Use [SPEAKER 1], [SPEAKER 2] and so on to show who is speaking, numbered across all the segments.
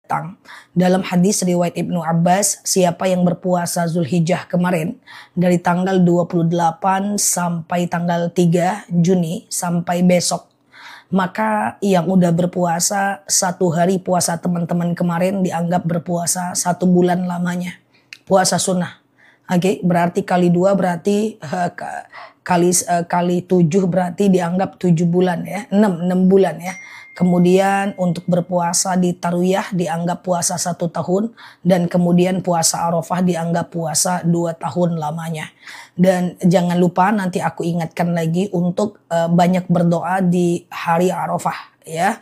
[SPEAKER 1] datang. Dalam hadis riwayat Ibnu Abbas, siapa yang berpuasa Zulhijjah kemarin dari tanggal 28 sampai tanggal 3 Juni sampai besok, maka yang udah berpuasa 1 hari puasa teman-teman kemarin dianggap berpuasa 1 bulan lamanya. Puasa sunnah. Oke, berarti kali 2 berarti kali 7 berarti dianggap 7 bulan ya, 6 bulan ya. Kemudian untuk berpuasa di Tarwiyah dianggap puasa 1 tahun. Dan kemudian puasa Arafah dianggap puasa 2 tahun lamanya. Dan jangan lupa nanti aku ingatkan lagi untuk banyak berdoa di hari Arafah ya.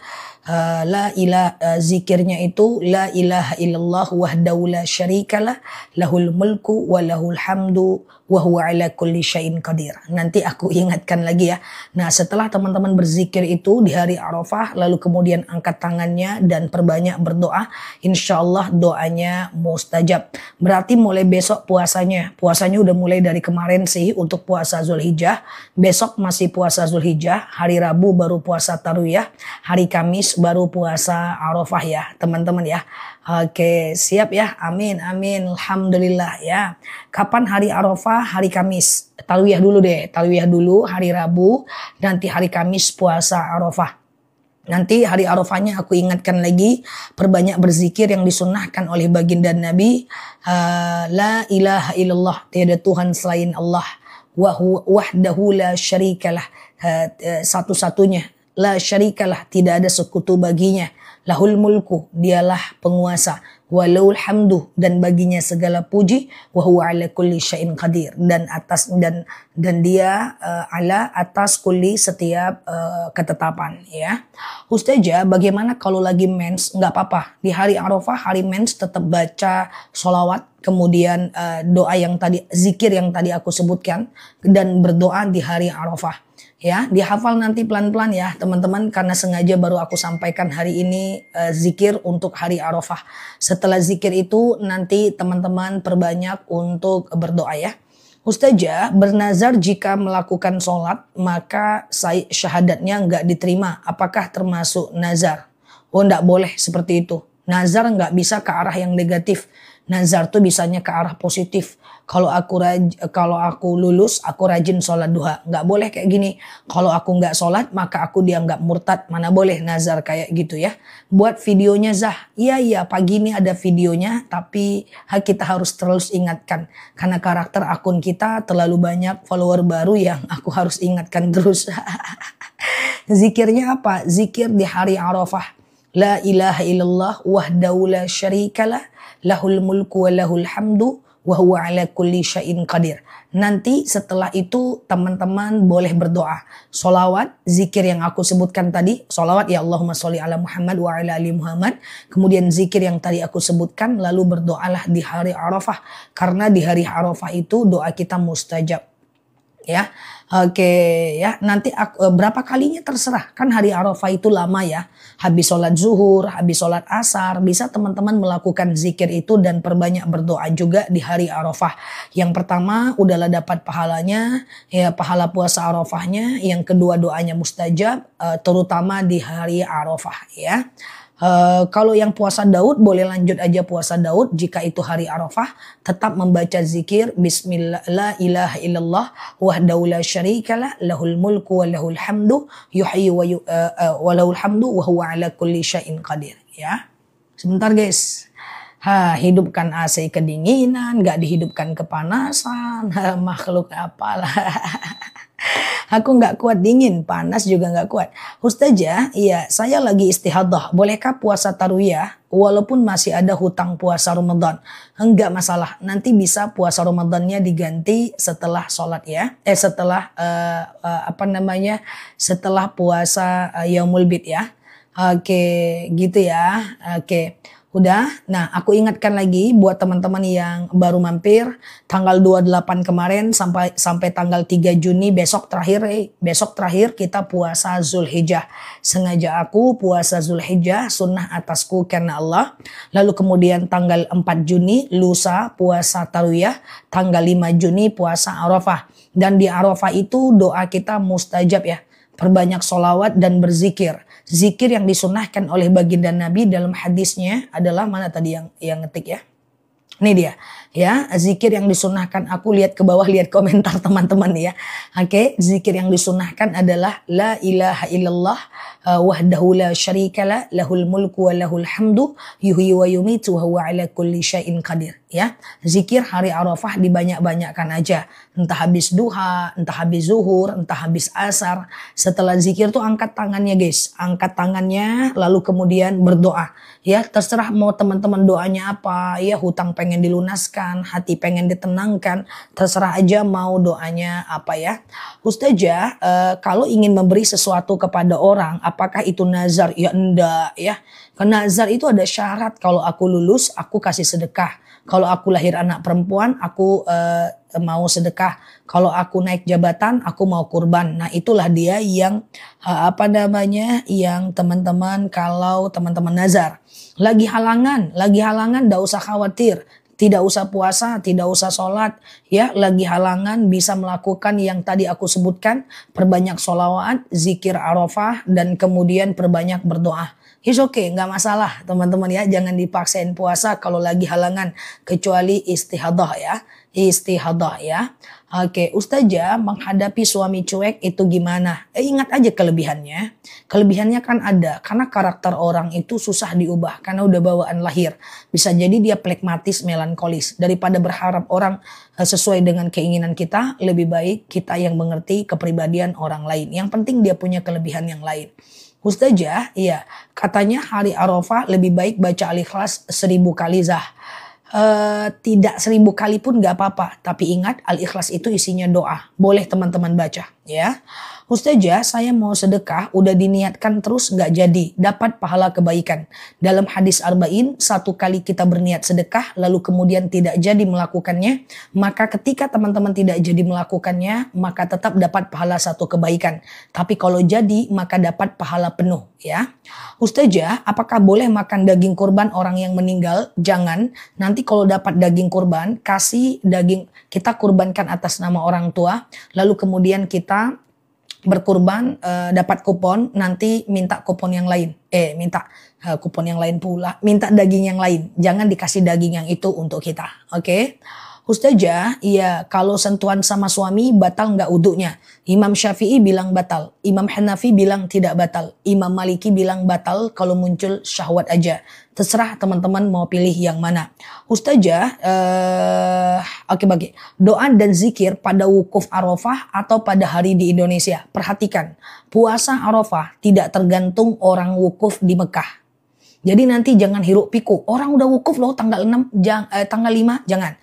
[SPEAKER 1] Zikirnya itu la ilaha illallah wahdahu la syarikalah lahul mulku wa lahul hamdu wa huwa ala kulli syai'in qadir. Nanti aku ingatkan lagi ya. Nah, setelah teman-teman berzikir itu di hari Arafah, lalu kemudian angkat tangannya dan perbanyak berdoa, insyaallah doanya mustajab. Berarti mulai besok puasanya udah mulai dari kemarin sih untuk puasa Zulhijjah. Besok masih puasa Zulhijjah, hari Rabu baru puasa Tarwiyah, hari Kamis baru puasa Arafah ya teman-teman ya. Oke, siap ya. Amin, amin. Alhamdulillah ya. Kapan hari Arafah? Hari Kamis. Talwiyah dulu deh. Talwiyah dulu hari Rabu. Nanti hari Kamis puasa Arafah. Nanti hari Arafahnya aku ingatkan lagi. Perbanyak berzikir yang disunnahkan oleh baginda Nabi. La ilaha illallah. Tiada Tuhan selain Allah. Wahdahu la syarikalah. Satu-satunya. La syarikalah. Tidak ada sekutu baginya. Lahul mulku, dialah penguasa. Walahul hamdu, dan baginya segala puji. Wa huwa ala kulli syai'in qadir, dan dia ala atas kulli setiap ketetapan ya. Ustazah, bagaimana kalau lagi mens? Nggak apa-apa. Di hari Arafah, hari mens tetap baca sholawat, kemudian doa yang tadi, zikir yang tadi aku sebutkan, dan berdoa di hari Arafah. Ya, dihafal nanti pelan-pelan ya teman-teman, karena sengaja baru aku sampaikan hari ini zikir untuk hari Arafah. Setelah zikir itu nanti teman-teman perbanyak untuk berdoa ya. Ustazah, bernazar jika melakukan sholat maka syahadatnya nggak diterima. Apakah termasuk nazar? Oh, nggak boleh seperti itu. Nazar nggak bisa ke arah yang negatif. Nazar tuh bisanya ke arah positif. Kalau aku lulus, aku rajin sholat duha. Nggak boleh kayak gini. Kalau aku nggak sholat, maka aku dianggap murtad. Mana boleh nazar kayak gitu ya. Buat videonya Zah. Iya, pagi ini ada videonya. Tapi kita harus terus ingatkan. Karena karakter akun kita terlalu banyak follower baru yang aku harus ingatkan terus. Zikirnya apa? Zikir di hari Arafah. La ilaha illallah wahdahu la syarikalah lahul mulku wa lahul hamdu wa huwa ala kulli syai'in qadir. Nanti setelah itu teman-teman boleh berdoa. Sholawat, zikir yang aku sebutkan tadi. Sholawat ya Allahumma sholli ala Muhammad wa ala ali Muhammad. Kemudian zikir yang tadi aku sebutkan. Lalu berdoalah di hari Arafah. Karena di hari Arafah itu doa kita mustajab. Ya, oke ya. Nanti berapa kalinya terserah. Kan hari Arafah itu lama ya. Habis sholat zuhur, habis sholat asar, bisa teman-teman melakukan zikir itu dan perbanyak berdoa juga di hari Arafah. Yang pertama udahlah dapat pahalanya, ya pahala puasa Arafahnya. Yang kedua doanya mustajab, terutama di hari Arafah ya. Kalau yang puasa Daud boleh lanjut aja puasa Daud. Jika itu hari Arafah tetap membaca zikir Bismillah la ilaha illallah wahdahu la syarikalah lahul mulku wa lahul hamdu yuhyi wa lahul hamdu wa huwa ala kulli syai'in qadir ya. Sebentar guys. Hidupkan AC kedinginan, gak dihidupkan kepanasan. Makhluk apalah. Aku nggak kuat dingin, panas juga nggak kuat. Ustazah, iya saya lagi istihadah. Bolehkah puasa Tarwiyah walaupun masih ada hutang puasa Ramadan? Enggak masalah. Nanti bisa puasa Ramadannya diganti setelah sholat ya. Setelah puasa Yaumul Bid ya. Oke, gitu ya. Oke. Udah, nah aku ingatkan lagi buat teman-teman yang baru mampir tanggal 28 kemarin sampai tanggal 3 Juni besok terakhir kita puasa Zulhijjah. Sengaja aku puasa Zulhijjah sunnah atasku karena Allah. Lalu kemudian tanggal 4 Juni lusa puasa Tarwiyah, tanggal 5 Juni puasa Arafah. Dan di Arafah itu doa kita mustajab ya. Perbanyak sholawat dan berzikir. Zikir yang disunahkan oleh baginda Nabi dalam hadisnya adalah, mana tadi yang ngetik ya? Ini dia ya, zikir yang disunahkan. Aku lihat ke bawah, lihat komentar teman-teman ya. Oke, zikir yang disunahkan adalah la ilaha illallah wahdahu la syarikalah lahul mulku wa lahul hamdu yuhyi wa yumitu wa huwa ala kulli syai'in qadir ya. Zikir hari Arafah dibanyak-banyakkan aja. Entah habis duha, entah habis zuhur, entah habis asar. Setelah zikir tuh angkat tangannya guys. Angkat tangannya lalu kemudian berdoa. Ya, terserah mau teman-teman doanya apa, ya hutang pengen dilunaskan, hati pengen ditenangkan, terserah aja mau doanya apa ya. Ustazah, kalau ingin memberi sesuatu kepada orang, apakah itu nazar? Ya enggak ya. Karena nazar itu ada syarat, kalau aku lulus, aku kasih sedekah. Kalau aku lahir anak perempuan, aku mau sedekah. Kalau aku naik jabatan, aku mau kurban. Nah, itulah dia yang yang teman-teman, kalau teman-teman nazar. Lagi halangan, nggak usah khawatir. Tidak usah puasa, tidak usah sholat. Ya, lagi halangan bisa melakukan yang tadi aku sebutkan. Perbanyak sholawat, zikir Arafah, dan kemudian perbanyak berdoa. It's okay, nggak masalah teman-teman ya. Jangan dipaksain puasa kalau lagi halangan. Kecuali istihadah ya. Istihadah ya. Oke, Ustazah, menghadapi suami cuek itu gimana? Ingat aja kelebihannya. Kelebihannya kan ada. Karena karakter orang itu susah diubah. Karena udah bawaan lahir. Bisa jadi dia plekmatis, melankolis. Daripada berharap orang sesuai dengan keinginan kita, lebih baik kita yang mengerti kepribadian orang lain. Yang penting dia punya kelebihan yang lain. Ustazah, iya, katanya hari Arafah lebih baik baca Al-Ikhlas 1000 kali tidak 1000 kali pun gak apa-apa. Tapi ingat, Al-Ikhlas itu isinya doa. Boleh teman-teman baca ya. Ustazah, saya mau sedekah, udah diniatkan terus gak jadi, dapat pahala kebaikan. Dalam hadis Arba'in, 1 kali kita berniat sedekah, lalu kemudian tidak jadi melakukannya, maka ketika teman-teman tidak jadi melakukannya, maka tetap dapat pahala 1 kebaikan. Tapi kalau jadi, maka dapat pahala penuh ya. Ustazah, apakah boleh makan daging kurban orang yang meninggal? Jangan, nanti kalau dapat daging kurban, kasih daging, kita kurbankan atas nama orang tua, lalu kemudian kita berkurban, dapat kupon, nanti minta kupon yang lain. Minta kupon yang lain pula. Minta daging yang lain. Jangan dikasih daging yang itu untuk kita. Oke? Ustazah, iya, kalau sentuhan sama suami batal nggak wudunya? Imam Syafi'i bilang batal. Imam Hanafi bilang tidak batal. Imam Maliki bilang batal kalau muncul syahwat aja. Terserah teman-teman mau pilih yang mana. Ustazah, bagi doa dan zikir pada wukuf Arafah atau pada hari di Indonesia. Perhatikan, puasa Arafah tidak tergantung orang wukuf di Mekah. Jadi nanti jangan hiruk pikuk. Orang udah wukuf loh tanggal 6, tanggal 5, jangan.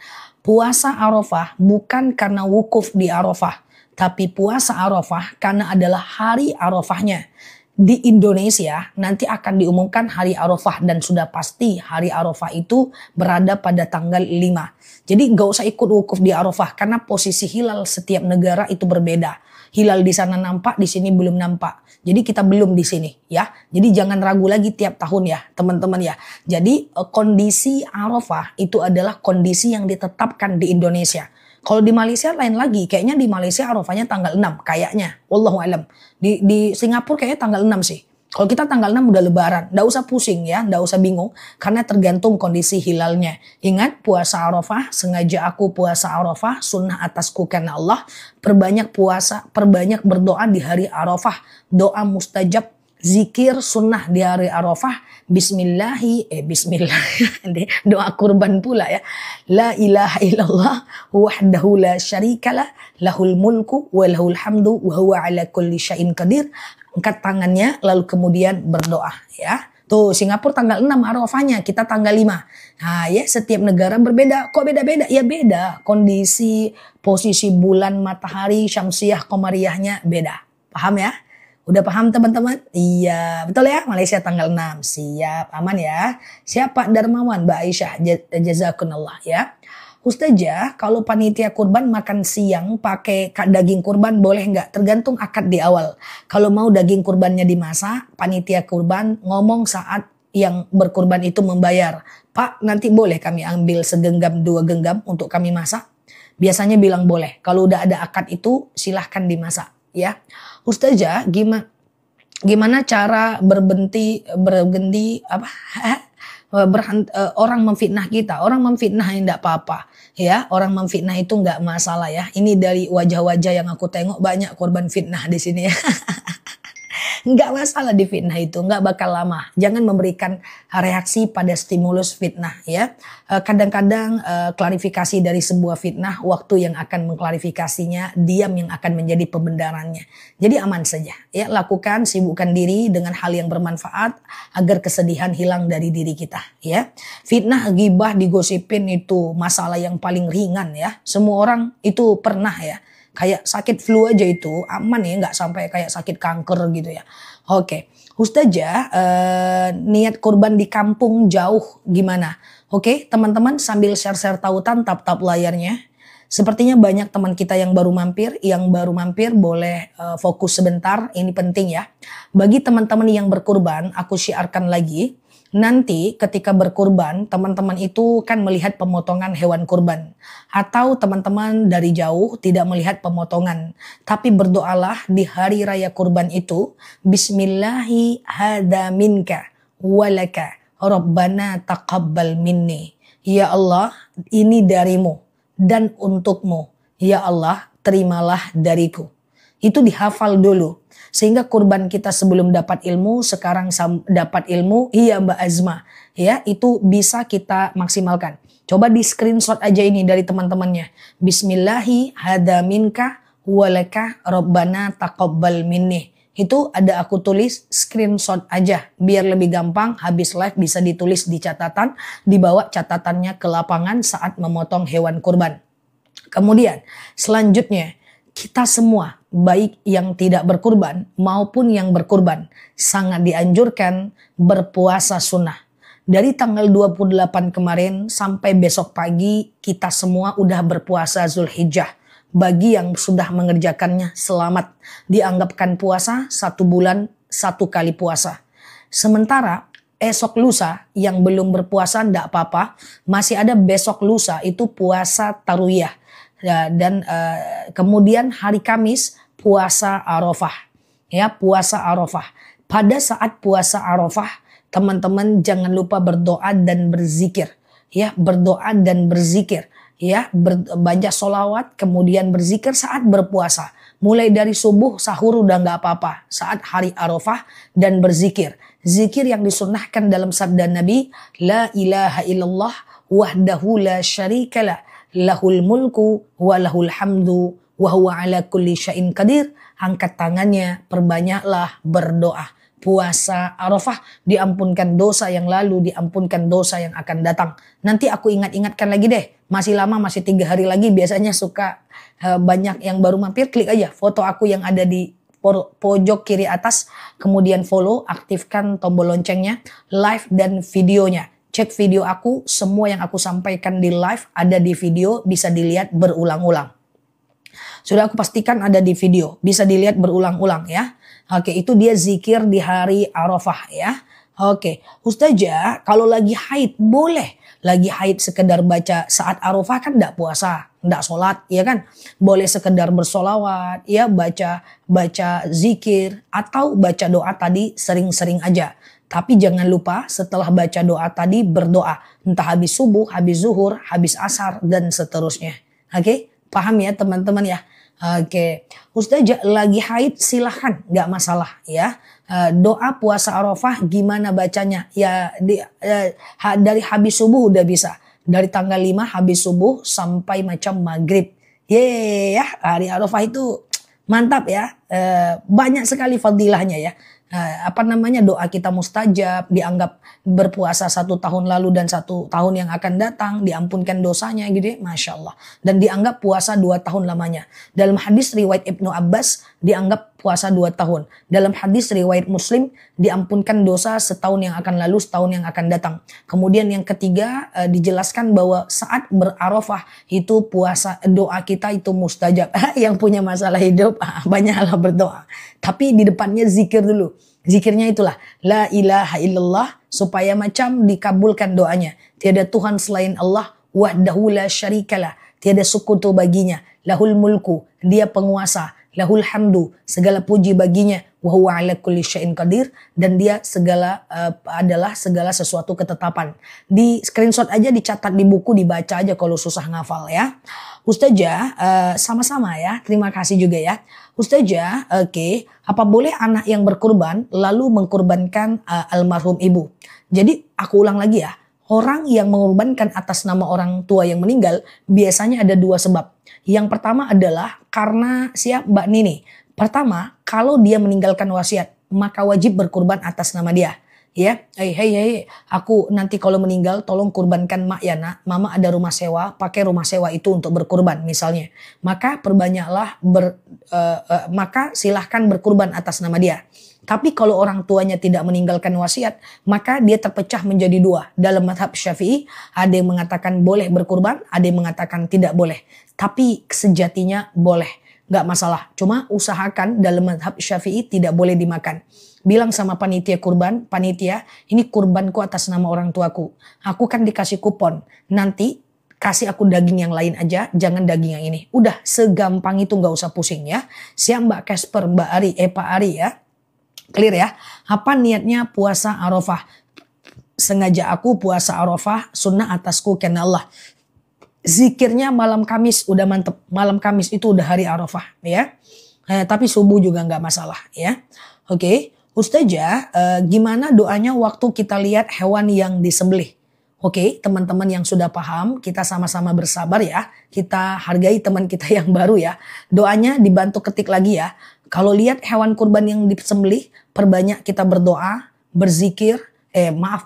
[SPEAKER 1] Puasa Arafah bukan karena wukuf di Arafah, tapi puasa Arafah karena adalah hari Arafahnya. Di Indonesia nanti akan diumumkan hari Arafah dan sudah pasti hari Arafah itu berada pada tanggal 5. Jadi nggak usah ikut wukuf di Arafah karena posisi hilal setiap negara itu berbeda. Hilal di sana nampak, di sini belum nampak. Jadi kita belum di sini ya. Jadi jangan ragu lagi tiap tahun ya teman-teman ya. Jadi kondisi Arafah itu adalah kondisi yang ditetapkan di Indonesia. Kalau di Malaysia lain lagi, kayaknya di Malaysia Arafahnya tanggal 6 kayaknya. Wallahu alam. Di Singapura kayaknya tanggal 6 sih. Kalau kita tanggal 6 udah lebaran, nggak usah pusing ya, nggak usah bingung karena tergantung kondisi hilalnya. Ingat puasa Arafah, sengaja aku puasa Arafah, sunnah atasku karena Allah. Perbanyak puasa, perbanyak berdoa di hari Arafah. Doa mustajab, zikir sunnah di hari Arafah. Bismillah, doa kurban pula ya. La ilaha illallah wahdahu la syarikalah lahul mulku wa lahul hamdu wa huwa ala kulli syai'in qadir. Angkat tangannya lalu kemudian berdoa ya. Tuh Singapura tanggal 6 Arafahnya, kita tanggal 5. Nah ya, setiap negara berbeda. Kok beda-beda? Ya beda. Kondisi, posisi bulan, matahari, syamsiah, qamariyahnya beda. Paham ya? Udah paham teman-teman? Iya, betul ya. Malaysia tanggal 6. Siap, aman ya. Siapa Darmawan, Mbak Aisyah, jazakunallah ya. Ustazah, kalau panitia kurban makan siang pakai daging kurban boleh nggak? Tergantung akad di awal. Kalau mau daging kurbannya dimasak, panitia kurban ngomong saat yang berkurban itu membayar. Pak, nanti boleh kami ambil segenggam 2 genggam untuk kami masak? Biasanya bilang boleh. Kalau udah ada akad itu silahkan dimasak ya. Ustazah, Gimana cara berhenti apa? Orang memfitnah kita, orang memfitnah tidak apa-apa, ya. Orang memfitnah itu nggak masalah ya. Ini dari wajah-wajah yang aku tengok banyak korban fitnah di sini ya. Nggak masalah di fitnah itu, nggak bakal lama. Jangan memberikan reaksi pada stimulus fitnah ya. Kadang-kadang klarifikasi dari sebuah fitnah, waktu yang akan mengklarifikasinya, diam yang akan menjadi pembenarannya. Jadi aman saja ya, lakukan, sibukkan diri dengan hal yang bermanfaat agar kesedihan hilang dari diri kita ya. Fitnah, ghibah, digosipin itu masalah yang paling ringan ya. Semua orang itu pernah ya. Kayak sakit flu aja itu aman ya, nggak sampai kayak sakit kanker gitu ya. Oke, Ustazah, niat kurban di kampung jauh gimana? Oke, teman-teman sambil share-share tautan, tap-tap layarnya. Sepertinya banyak teman kita yang baru mampir. Yang baru mampir boleh fokus sebentar, ini penting ya. Bagi teman-teman yang berkurban, aku syiarkan lagi. Nanti ketika berkurban, teman-teman itu kan melihat pemotongan hewan kurban. Atau teman-teman dari jauh tidak melihat pemotongan. Tapi berdoalah di hari raya kurban itu. Bismillahi hadza minka walaka Rabbana taqabbal minni. Ya Allah, ini darimu dan untukmu. Ya Allah, terimalah dariku. Itu dihafal dulu. Sehingga kurban kita sebelum dapat ilmu, sekarang dapat ilmu, iya Mbak Azma. Ya, itu bisa kita maksimalkan. Coba di screenshot aja ini dari teman-temannya. Bismillahi hadza minka walaka Rabbana taqabbal minni. Itu ada aku tulis, screenshot aja. Biar lebih gampang, habis live bisa ditulis di catatan, dibawa catatannya ke lapangan saat memotong hewan kurban. Kemudian selanjutnya, kita semua, baik yang tidak berkurban maupun yang berkurban, sangat dianjurkan berpuasa sunnah. Dari tanggal 28 kemarin sampai besok pagi, kita semua udah berpuasa Zulhijjah. Bagi yang sudah mengerjakannya, selamat. Dianggapkan puasa 1 bulan 1 kali puasa. Sementara esok lusa yang belum berpuasa tidak apa-apa, masih ada besok lusa itu puasa Tarwiyah. Dan kemudian hari Kamis puasa Arafah. Ya, puasa Arafah. Pada saat puasa Arafah, teman-teman jangan lupa berdoa dan berzikir. Ya, berdoa dan berzikir. Ya, baca sholawat, kemudian berzikir saat berpuasa. Mulai dari subuh, sahur udah nggak apa-apa. Saat hari Arafah dan berzikir. Zikir yang disunnahkan dalam sabda Nabi, La ilaha illallah wahdahu la syarikalah. Lahul mulku wa lahul hamdu wa huwa ala kulli syai'in qadir. Angkat tangannya, perbanyaklah berdoa. Puasa Arafah, diampunkan dosa yang lalu, diampunkan dosa yang akan datang. Nanti aku ingat-ingatkan lagi deh. Masih lama, masih 3 hari lagi. Biasanya suka banyak yang baru mampir, klik aja foto aku yang ada di pojok kiri atas. Kemudian follow, aktifkan tombol loncengnya, live dan videonya. Cek video aku, semua yang aku sampaikan di live ada di video, bisa dilihat berulang-ulang. Sudah aku pastikan ada di video, bisa dilihat berulang-ulang ya. Oke, itu dia zikir di hari Arafah ya. Oke, Ustazah, kalau lagi haid boleh. Lagi haid sekedar baca saat Arafah kan enggak puasa, enggak sholat, ya kan? Boleh sekedar bersolawat, ya baca zikir atau baca doa tadi sering-sering aja. Tapi jangan lupa setelah baca doa tadi berdoa. Entah habis subuh, habis zuhur, habis asar, dan seterusnya. Oke, paham ya teman-teman ya? Oke, Ustazah lagi haid silahkan, nggak masalah ya. Doa puasa Arafah gimana bacanya? Ya dari habis subuh udah bisa. Dari tanggal 5 habis subuh sampai macam maghrib. Yeay ya, hari Arafah itu mantap ya. Banyak sekali fadilahnya ya. Doa kita mustajab, dianggap berpuasa 1 tahun lalu dan 1 tahun yang akan datang, diampunkan dosanya gitu ya, Masya Allah. Dan dianggap puasa 2 tahun lamanya. Dalam hadis riwayat Ibnu Abbas dianggap puasa 2 tahun. Dalam hadis riwayat Muslim diampunkan dosa setahun yang akan lalu, setahun yang akan datang. Kemudian yang ketiga dijelaskan bahwa saat berarafah itu puasa, doa kita itu mustajab. Yang punya masalah hidup banyaklah berdoa. Tapi di depannya zikir dulu. Zikirnya itulah la ilaha illallah supaya macam dikabulkan doanya. Tiada Tuhan selain Allah, wahdahu la syarikalah, tiada sekutu baginya. Lahul mulku, dia penguasa. lahul hamdu, segala puji baginya, wa huwa ala kulli syai'in qadir, dan dia adalah segala sesuatu ketetapan. Di screenshot aja, dicatat di buku, dibaca aja kalau susah ngafal ya. Ustazah, sama-sama ya, terima kasih juga ya. Ustazah, oke, apa boleh anak yang berkurban lalu mengkurbankan almarhum ibu? Jadi aku ulang lagi ya, orang yang mengorbankan atas nama orang tua yang meninggal biasanya ada dua sebab. Yang pertama adalah karena siap Mbak Nini. Pertama, kalau dia meninggalkan wasiat, maka wajib berkurban atas nama dia. Ya, hey, aku nanti kalau meninggal tolong kurbankan mak ya nak. Mama ada rumah sewa, pakai rumah sewa itu untuk berkurban misalnya. Maka perbanyaklah maka silahkan berkurban atas nama dia. Tapi kalau orang tuanya tidak meninggalkan wasiat, maka dia terpecah menjadi dua. Dalam mazhab Syafi'i, ada yang mengatakan boleh berkurban, ada yang mengatakan tidak boleh. Tapi sejatinya boleh, nggak masalah. Cuma usahakan dalam mazhab Syafi'i tidak boleh dimakan. Bilang sama panitia kurban, panitia, ini kurbanku atas nama orang tuaku. Aku kan dikasih kupon, nanti kasih aku daging yang lain aja, jangan daging yang ini. Udah segampang itu, nggak usah pusing ya. Siap Mbak Casper, Mbak Ari, Pak Ari ya. Clear ya. Apa niatnya puasa Arafah? Sengaja aku puasa Arafah sunnah atasku karena Allah. Zikirnya malam Kamis udah mantep. Malam Kamis itu udah hari Arafah ya. Tapi subuh juga nggak masalah ya. Oke. Ustazah, gimana doanya waktu kita lihat hewan yang disembelih? Oke, teman-teman yang sudah paham, kita sama-sama bersabar ya. Kita hargai teman kita yang baru ya. Doanya dibantu ketik lagi ya. Kalau lihat hewan kurban yang disembelih, perbanyak kita berdoa, berzikir,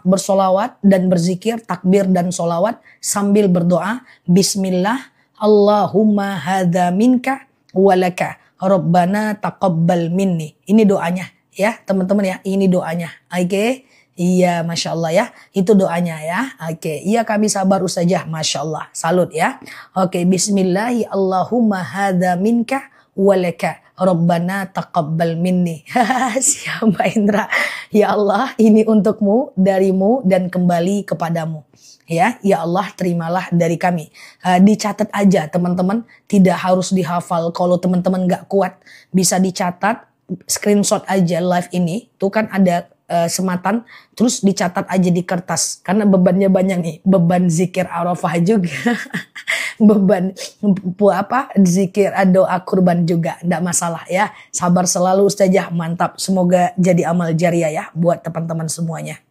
[SPEAKER 1] bersolawat dan berzikir, takbir dan solawat sambil berdoa. Bismillah, Allahumma hadza minka walaka, Rabbana taqabbal minni. Ini doanya ya teman-teman ya, ini doanya. Oke. Iya, Masya Allah ya. Itu doanya ya. Oke. Iya kami sabar Ustazah. Masya Allah. Salut ya. Oke. Bismillahi Allahumma hadza minka walaka, Rabbana taqabbal minni. Siap Mbak Indra. Ya Allah, ini untukmu, darimu, dan kembali kepadamu. Ya Allah, terimalah dari kami. Dicatat aja teman-teman. Tidak harus dihafal. Kalau teman-teman gak kuat, bisa dicatat. Screenshot aja live ini. Tuh kan ada sematan, terus dicatat aja di kertas karena bebannya banyak nih, beban zikir Arafah juga beban zikir doa kurban juga, enggak masalah ya, sabar selalu Ustazah, mantap, semoga jadi amal jariah ya buat teman-teman semuanya.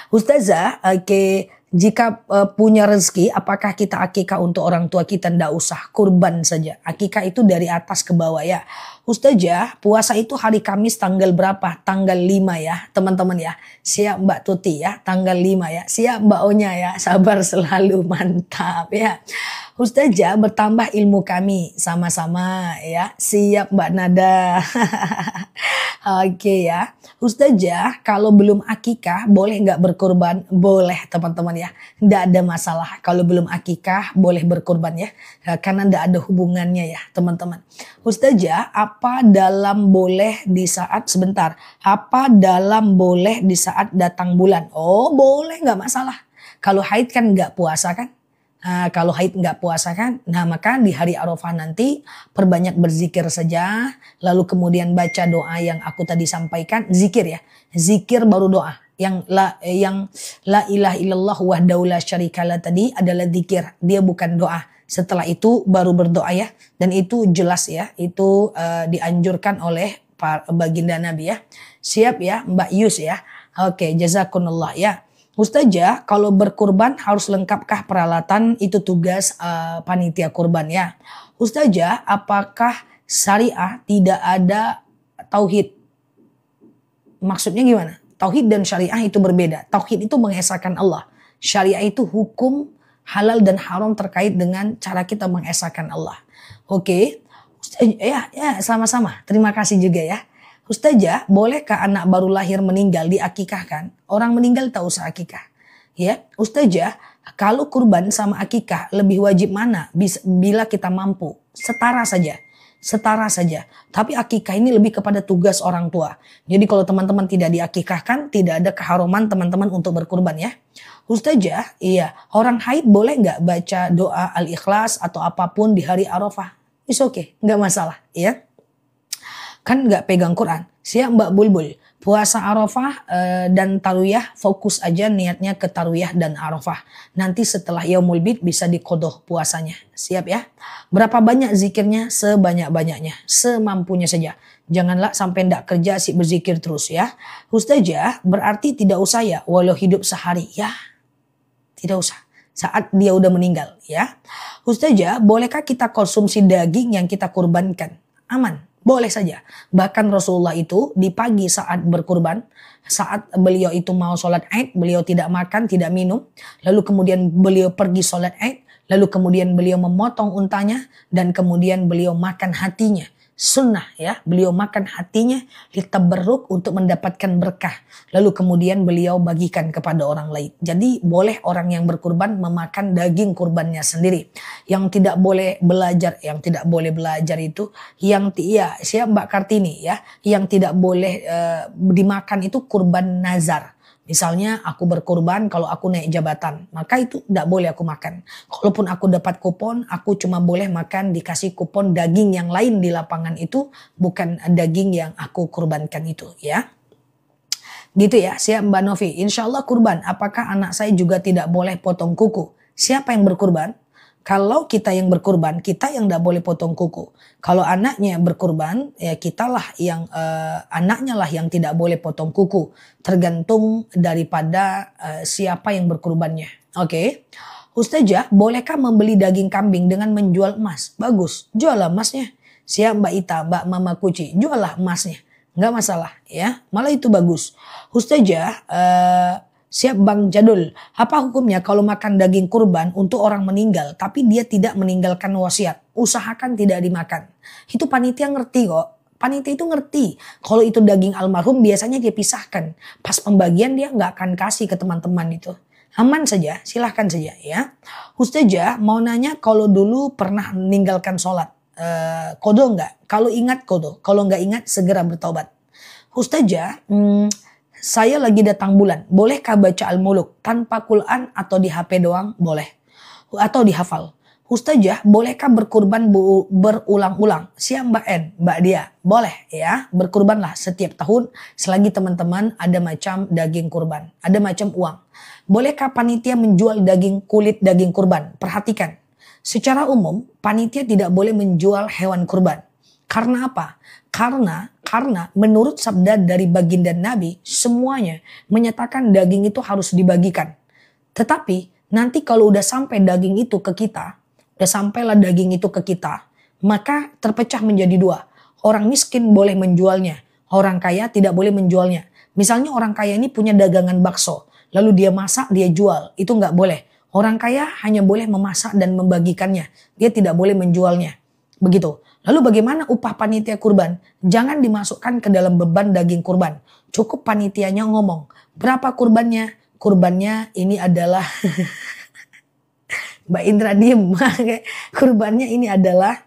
[SPEAKER 1] Ustazah, oke, jika punya rezeki, apakah kita akikah untuk orang tua kita? Ndak usah, kurban saja. Akikah itu dari atas ke bawah ya. Ustazah, puasa itu hari Kamis tanggal berapa? Tanggal 5 ya teman-teman ya. Siap Mbak Tuti ya, tanggal 5 ya. Siap Mbak Onya ya, sabar selalu, mantap ya. Ustazah, bertambah ilmu kami sama-sama ya. Siap Mbak Nada. Oke ya. Ustazah, kalau belum akikah boleh nggak berkurban? Boleh teman-teman ya. Nggak ada masalah. Kalau belum akikah boleh berkurban ya. Karena nggak ada hubungannya ya teman-teman. Ustazah, apa dalam boleh di saat sebentar? Apa dalam boleh di saat datang bulan? Oh boleh, nggak masalah. Kalau haid kan nggak puasa kan? Kalau haid nggak puasa kan, nah maka di hari Arafah nanti perbanyak berzikir saja, lalu kemudian baca doa yang aku tadi sampaikan, zikir ya, zikir baru doa. Yang la ilaha illallah wahdahu la syarikalah tadi adalah zikir, dia bukan doa. Setelah itu baru berdoa ya, dan itu jelas ya, itu dianjurkan oleh baginda Nabi ya. Siap ya Mbak Yus ya. Oke, jazakumullah ya. Ustazah, kalau berkurban harus lengkapkah peralatan? Itu tugas panitia kurban ya. Ustazah, apakah syariah tidak ada tauhid? Maksudnya gimana? Tauhid dan syariah itu berbeda. Tauhid itu mengesahkan Allah. Syariah itu hukum halal dan haram terkait dengan cara kita mengesahkan Allah. Oke. Ya, sama-sama. Terima kasih juga ya. Ustazah, bolehkah anak baru lahir meninggal diakikahkan? Orang meninggal tak usah akikah. Ya, Ustazah, kalau kurban sama akikah lebih wajib mana? Bila kita mampu, setara saja. Setara saja. Tapi akikah ini lebih kepada tugas orang tua. Jadi kalau teman-teman tidak diakikahkan, tidak ada keharuman teman-teman untuk berkurban ya. Ustazah, iya, orang haid boleh nggak baca doa Al-Ikhlas atau apapun di hari Arafah? it's okay, nggak masalah ya. Kan nggak pegang Quran. Siap Mbak Bulbul. Puasa Arafah dan Tarwiyah, fokus aja niatnya ke Tarwiyah dan Arafah. Nanti setelah Yaumul Bid bisa diqodoh puasanya. Siap ya. Berapa banyak zikirnya? Sebanyak-banyaknya. Semampunya saja. Janganlah sampai ndak kerja sih berzikir terus ya. Ustazah berarti tidak usah ya walau hidup sehari. Ya tidak usah. Saat dia udah meninggal ya. Ustazah bolehkah kita konsumsi daging yang kita kurbankan? Aman. Boleh saja. Bahkan Rasulullah itu di pagi saat berkurban, saat beliau itu mau sholat Id, beliau tidak makan, tidak minum. Lalu kemudian beliau pergi sholat Id, lalu kemudian beliau memotong untanya dan kemudian beliau makan hatinya. Sunnah ya, beliau makan hatinya litabarruk untuk mendapatkan berkah. Lalu kemudian beliau bagikan kepada orang lain. Jadi boleh orang yang berkurban memakan daging kurbannya sendiri. Yang tidak boleh belajar itu siap Mbak Kartini ya, yang tidak boleh dimakan itu kurban nazar. Misalnya aku berkurban kalau aku naik jabatan, maka itu tidak boleh aku makan. Kalaupun aku dapat kupon, aku cuma boleh makan dikasih kupon daging yang lain di lapangan itu, bukan daging yang aku kurbankan itu ya. Gitu ya, siap Mbak Novi. Insya Allah kurban, apakah anak saya juga tidak boleh potong kuku? Siapa yang berkurban? Kalau kita yang berkurban, kita yang tidak boleh potong kuku. Kalau anaknya berkurban, ya kitalah yang anaknya lah yang tidak boleh potong kuku. Tergantung daripada siapa yang berkurbannya. Oke. Ustazah, bolehkah membeli daging kambing dengan menjual emas? Bagus, jualah emasnya. Siap Mbak Ita, Mbak Mama Kuci, jualah emasnya. Nggak masalah ya, malah itu bagus. Ustazah, siap Bang Jadul, apa hukumnya kalau makan daging kurban untuk orang meninggal tapi dia tidak meninggalkan wasiat? Usahakan tidak dimakan. Itu panitia ngerti kok. Panitia itu ngerti. Kalau itu daging almarhum biasanya dia pisahkan. Pas pembagian dia nggak akan kasih ke teman-teman itu. Aman saja, silahkan saja ya. Ustazah mau nanya, kalau dulu pernah meninggalkan sholat. Kodo nggak? Kalau ingat kodo. Kalau nggak ingat segera bertobat. Ustazah, saya lagi datang bulan, bolehkah baca Al-Muluk tanpa Quran atau di HP doang? Boleh. Atau dihafal. Ustazah, bolehkah berkurban berulang-ulang? Siap Mbak N, Mbak Dia. Boleh ya, berkurbanlah setiap tahun selagi teman-teman ada macam daging kurban, ada macam uang. Bolehkah panitia menjual kulit daging kurban? Perhatikan, secara umum panitia tidak boleh menjual hewan kurban. Karena apa? Karena menurut sabda dari baginda Nabi, semuanya menyatakan daging itu harus dibagikan. Tetapi nanti kalau udah sampai daging itu ke kita, maka terpecah menjadi dua. Orang miskin boleh menjualnya, orang kaya tidak boleh menjualnya. Misalnya orang kaya ini punya dagangan bakso, lalu dia masak, dia jual, itu nggak boleh. Orang kaya hanya boleh memasak dan membagikannya, dia tidak boleh menjualnya. Begitu. Lalu bagaimana upah panitia kurban? Jangan dimasukkan ke dalam beban daging kurban. Cukup panitianya ngomong, berapa kurbannya? Kurbannya ini adalah Mbak Indra diem. Kurbannya ini adalah,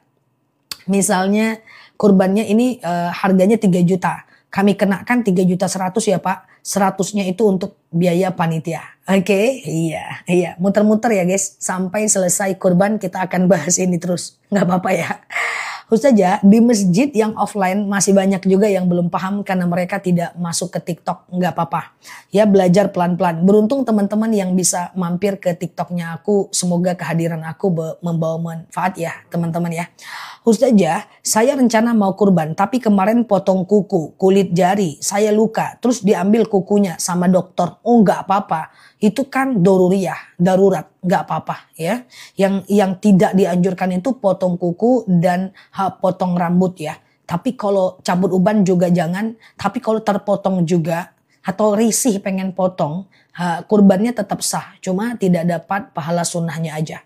[SPEAKER 1] misalnya kurbannya ini harganya 3 juta. Kami kenakan 3.100.000 ya Pak. 100-nya itu untuk biaya panitia. Oke, iya. Muter-muter ya guys. Sampai selesai kurban kita akan bahas ini terus. Nggak apa-apa ya. Ustazah, di masjid yang offline masih banyak juga yang belum paham karena mereka tidak masuk ke TikTok. Nggak apa-apa. Ya, belajar pelan-pelan. Beruntung teman-teman yang bisa mampir ke TikToknya aku. Semoga kehadiran aku membawa manfaat ya teman-teman ya. Ustazah, saya rencana mau kurban tapi kemarin potong kuku, kulit jari, saya luka. Terus diambil kukunya sama dokter. Oh nggak apa-apa. Itu kan darurat, nggak apa-apa ya. Yang tidak dianjurkan itu potong kuku dan potong rambut ya. Tapi kalau cabut uban juga jangan. Tapi kalau terpotong juga atau risih pengen potong, kurbannya tetap sah. Cuma tidak dapat pahala sunnahnya aja.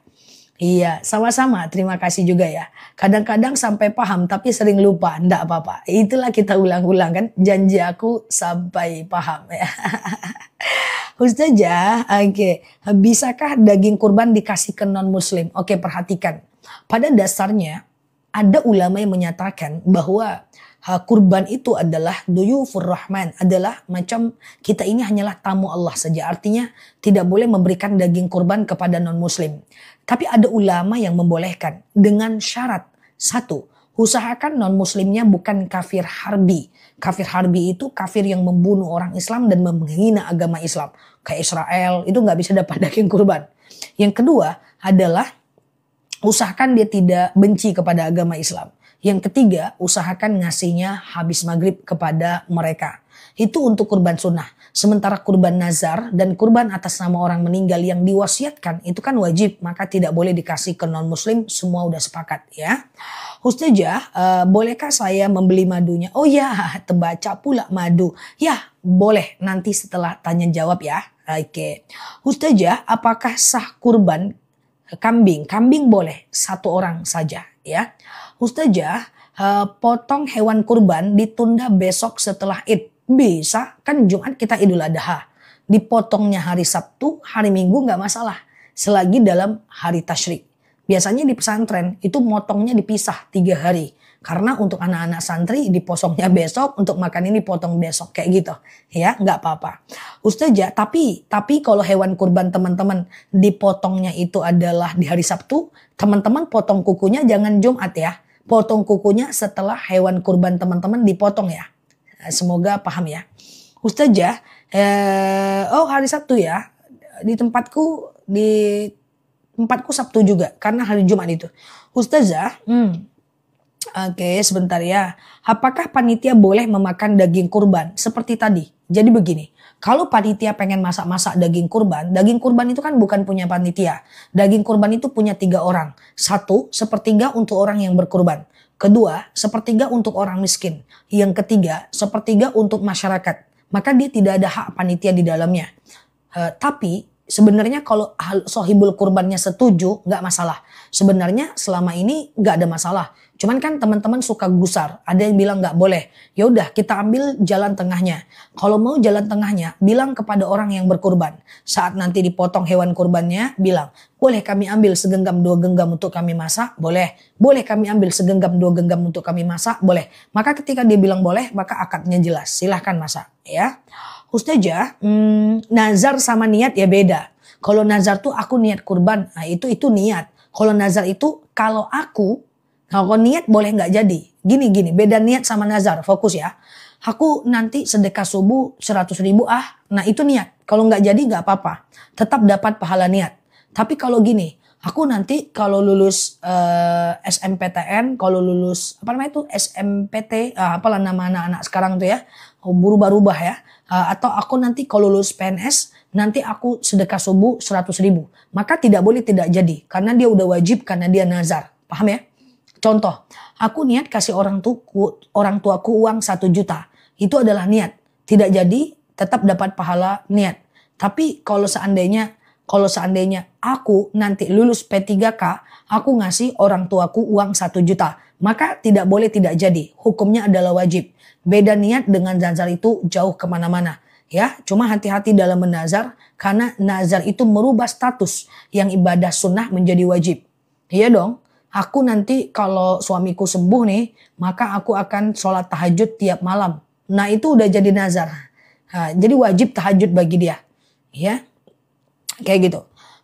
[SPEAKER 1] Iya, sama-sama. Terima kasih juga ya. Kadang-kadang sampai paham tapi sering lupa. Nggak apa-apa. Itulah kita ulang-ulang kan. Janji aku sampai paham ya. Ustazah, oke. Bisakah daging kurban dikasih ke non-muslim? Oke, perhatikan. Pada dasarnya ada ulama yang menyatakan bahwa kurban itu adalah duyufur rahman, adalah macam kita ini hanyalah tamu Allah saja. Artinya tidak boleh memberikan daging kurban kepada non-muslim. Tapi ada ulama yang membolehkan dengan syarat Satu, usahakan non-muslimnya bukan kafir harbi. Kafir harbi itu kafir yang membunuh orang Islam dan menghina agama Islam. Kayak Israel, itu nggak bisa dapat daging kurban. Yang kedua adalah usahakan dia tidak benci kepada agama Islam. Yang ketiga, usahakan ngasihnya habis maghrib kepada mereka. Itu untuk kurban sunnah. Sementara kurban nazar dan kurban atas nama orang meninggal yang diwasiatkan itu kan wajib, maka tidak boleh dikasih ke non muslim, semua udah sepakat ya. Ustazah, bolehkah saya membeli madunya? Oh ya, terbaca pula madu. Ya, boleh nanti setelah tanya jawab ya. Oke. Ustazah, apakah sah kurban kambing? Kambing boleh, satu orang saja ya. Ustazah, potong hewan kurban ditunda besok setelah Id. Bisa, kan Jumat kita Idul Adha. Dipotongnya hari Sabtu, hari Minggu nggak masalah. Selagi dalam hari tasyrik. Biasanya di pesantren itu motongnya dipisah 3 hari. Karena untuk anak-anak santri dipotongnya besok, untuk makan ini potong besok. Kayak gitu. Ya, nggak apa-apa. Ustazah, tapi kalau hewan kurban teman-teman dipotongnya itu adalah di hari Sabtu, teman-teman potong kukunya jangan Jumat ya. Potong kukunya setelah hewan kurban teman-teman dipotong ya. Semoga paham ya. Ustazah, hari Sabtu ya. Di tempatku Sabtu juga karena hari Jumat itu. Ustazah, oke, sebentar ya. Apakah panitia boleh memakan daging kurban seperti tadi? Jadi begini, kalau panitia pengen masak-masak daging kurban itu kan bukan punya panitia. Daging kurban itu punya 3 orang. 1, sepertiga untuk orang yang berkurban. Kedua, sepertiga untuk orang miskin. Yang ketiga, sepertiga untuk masyarakat. Maka dia tidak ada hak panitia di dalamnya. Tapi sebenarnya kalau sohibul kurbannya setuju, nggak masalah. Sebenarnya selama ini nggak ada masalah. Cuman kan teman-teman suka gusar. Ada yang bilang nggak boleh. Ya udah kita ambil jalan tengahnya. Kalau mau jalan tengahnya, bilang kepada orang yang berkurban. Saat nanti dipotong hewan kurbannya, bilang, boleh kami ambil segenggam 2 genggam untuk kami masak? Boleh. Boleh kami ambil segenggam 2 genggam untuk kami masak? Boleh. Maka ketika dia bilang boleh, maka akadnya jelas. Silahkan masak. Ya. Ustazah, nazar sama niat ya beda. Kalau nazar tuh aku niat kurban, nah itu niat. Kalau nazar itu kalau niat boleh nggak jadi. Gini, beda niat sama nazar, fokus ya. Aku nanti sedekah subuh 100.000 nah itu niat. Kalau nggak jadi nggak apa-apa, tetap dapat pahala niat. Tapi kalau gini, aku nanti kalau lulus SMPTN, kalau lulus SMPT, apalah nama anak-anak sekarang tuh ya, berubah-ubah ya. Atau aku nanti kalau lulus PNS, nanti aku sedekah subuh 100.000. Maka tidak boleh tidak jadi, karena dia udah wajib karena dia nazar. Paham ya? Contoh, aku niat kasih orang tuaku uang 1 juta. Itu adalah niat. Tidak jadi, tetap dapat pahala niat. Tapi kalau seandainya aku nanti lulus P3K, aku ngasih orang tuaku uang 1 juta. Maka tidak boleh tidak jadi. Hukumnya adalah wajib. Beda niat dengan nazar itu jauh kemana-mana. Ya, cuma hati-hati dalam menazar. Karena nazar itu merubah status yang ibadah sunnah menjadi wajib. Iya dong. Aku nanti kalau suamiku sembuh nih, maka aku akan sholat tahajud tiap malam. Nah itu udah jadi nazar. Nah, jadi wajib tahajud bagi dia. Ya, kayak gitu.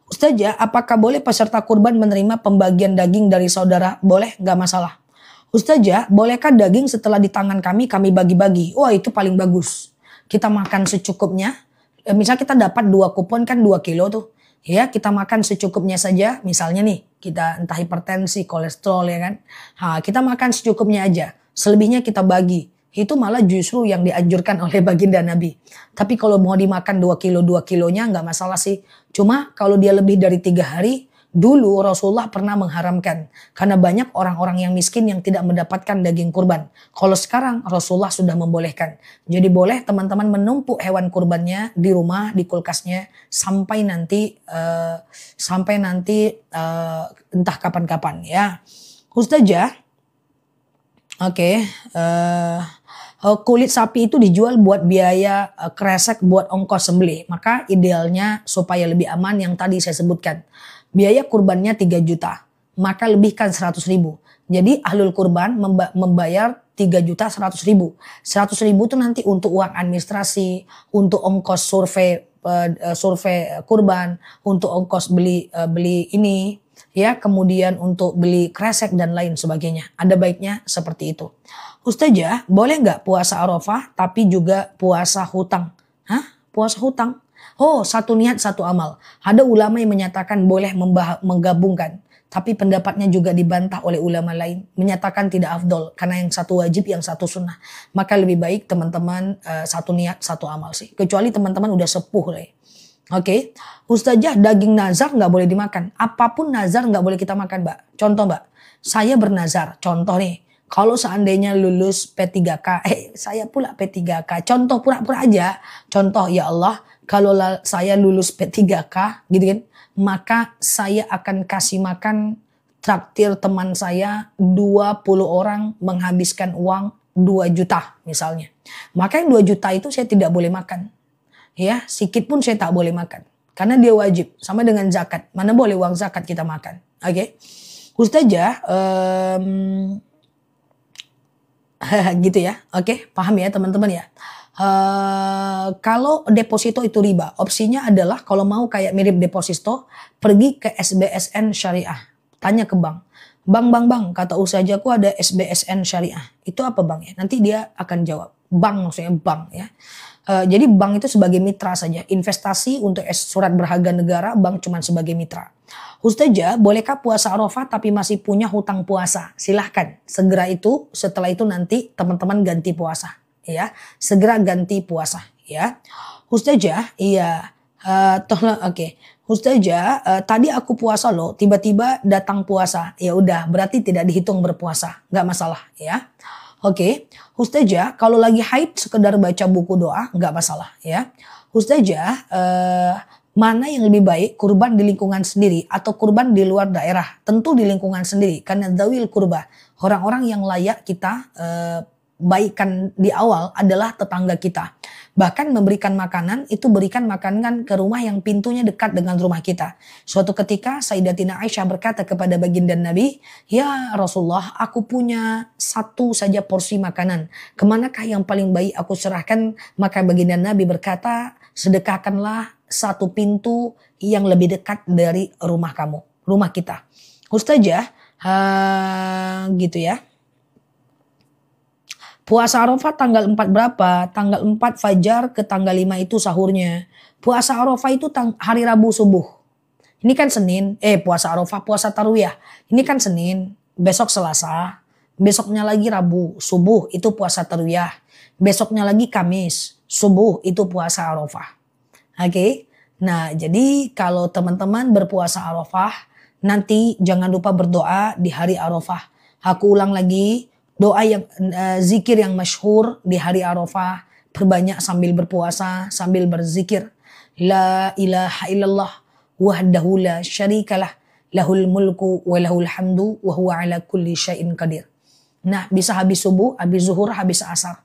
[SPEAKER 1] Ustazah, apakah boleh peserta kurban menerima pembagian daging dari saudara? Boleh, nggak masalah. Ustazah, bolehkah daging setelah di tangan kami bagi-bagi? Wah itu paling bagus. Kita makan secukupnya. Misal kita dapat 2 kupon kan 2 kilo tuh. Ya, kita makan secukupnya saja. Misalnya nih, kita entah hipertensi, kolesterol ya kan. Kita makan secukupnya aja. Selebihnya kita bagi. Itu malah justru yang dianjurkan oleh baginda Nabi. Tapi kalau mau dimakan 2 kilonya nggak masalah sih. Cuma kalau dia lebih dari 3 hari, dulu Rasulullah pernah mengharamkan. Karena banyak orang-orang yang miskin yang tidak mendapatkan daging kurban. Kalau sekarang Rasulullah sudah membolehkan. Jadi boleh teman-teman menumpuk hewan kurbannya di rumah, di kulkasnya. Sampai nanti entah kapan-kapan ya. Ustazah, kulit sapi itu dijual buat biaya kresek buat ongkos sembelih. Maka idealnya supaya lebih aman yang tadi saya sebutkan. Biaya kurbannya 3 juta. Maka lebihkan 100.000. Jadi ahlul kurban membayar 3.100.000. 100.000 itu nanti untuk uang administrasi, untuk ongkos survei kurban, untuk ongkos beli ini ya, kemudian untuk beli kresek dan lain sebagainya. Ada baiknya seperti itu. Ustazah, boleh nggak puasa Arafah tapi juga puasa hutang? Hah? Puasa hutang? Oh, satu niat satu amal. Ada ulama yang menyatakan boleh menggabungkan. Tapi pendapatnya juga dibantah oleh ulama lain. Menyatakan tidak afdol. Karena yang satu wajib, yang satu sunnah. Maka lebih baik teman-teman satu niat satu amal sih. Kecuali teman-teman udah sepuh lah. Oke, Ustazah, daging nazar nggak boleh dimakan. Apapun nazar nggak boleh kita makan, Mbak. Contoh, Mbak, saya bernazar. Contoh nih, kalau seandainya lulus P3K, saya pula P3K. Contoh pura-pura aja. Contoh, ya Allah, kalau saya lulus P3K, gitu kan, maka saya akan kasih makan traktir teman saya 20 orang menghabiskan uang 2 juta misalnya. Maka yang 2 juta itu saya tidak boleh makan. Ya, sikit pun saya tak boleh makan. Karena dia wajib. Sama dengan zakat. Mana boleh uang zakat kita makan. Oke. Ustazah, gitu ya. Oke, paham ya teman-teman ya. Kalau deposito itu riba. Opsinya adalah kalau mau kayak mirip deposito, pergi ke SBSN Syariah. Tanya ke bank. Bang, kata ustazahku ada SBSN Syariah. Itu apa bang ya? Nanti dia akan jawab. Bank maksudnya bank ya. Jadi bank itu sebagai mitra saja. Investasi untuk surat berharga negara, bank cuma sebagai mitra. Ustazah, bolehkah puasa Arafah tapi masih punya hutang puasa? Silahkan. Segera itu, setelah itu nanti teman-teman ganti puasa. Ya, segera ganti puasa. Ya, Ustazah, iya. Oke. Ustazah, tadi aku puasa loh, tiba-tiba datang puasa. Ya udah, berarti tidak dihitung berpuasa. Nggak masalah ya. Oke, Ustazah, kalau lagi haid sekedar baca buku doa nggak masalah ya. Ustazah, mana yang lebih baik, kurban di lingkungan sendiri atau kurban di luar daerah? Tentu di lingkungan sendiri, karena dzawil kurba, orang-orang yang layak kita baikkan di awal adalah tetangga kita. Bahkan memberikan makanan itu berikan makanan ke rumah yang pintunya dekat dengan rumah kita. Suatu ketika Sayyidatina Aisyah berkata kepada baginda Nabi, "Ya Rasulullah, aku punya satu saja porsi makanan. Kemanakah yang paling baik aku serahkan?" Maka baginda Nabi berkata, "Sedekahkanlah satu pintu yang lebih dekat dari rumah kamu, rumah kita." Ustazah, gitu ya. Puasa Arafah tanggal 4 berapa? Tanggal 4 Fajar ke tanggal 5 itu sahurnya. Puasa Arafah itu hari Rabu subuh. Ini kan Senin. Puasa Arafah, puasa Tarwiyah. Ini kan Senin. Besok Selasa. Besoknya lagi Rabu subuh itu puasa Tarwiyah. Besoknya lagi Kamis subuh itu puasa Arafah. Oke. Nah, jadi kalau teman-teman berpuasa Arafah, nanti jangan lupa berdoa di hari Arafah. Aku ulang lagi. Doa yang zikir yang masyhur di hari Arafah, perbanyak sambil berpuasa, sambil berzikir. La ilaha illallah wahdahu la syarikalah lahul mulku wa lahul hamdu wa huwa ala kulli syai'in qadir. Nah, bisa habis subuh, habis zuhur, habis asar.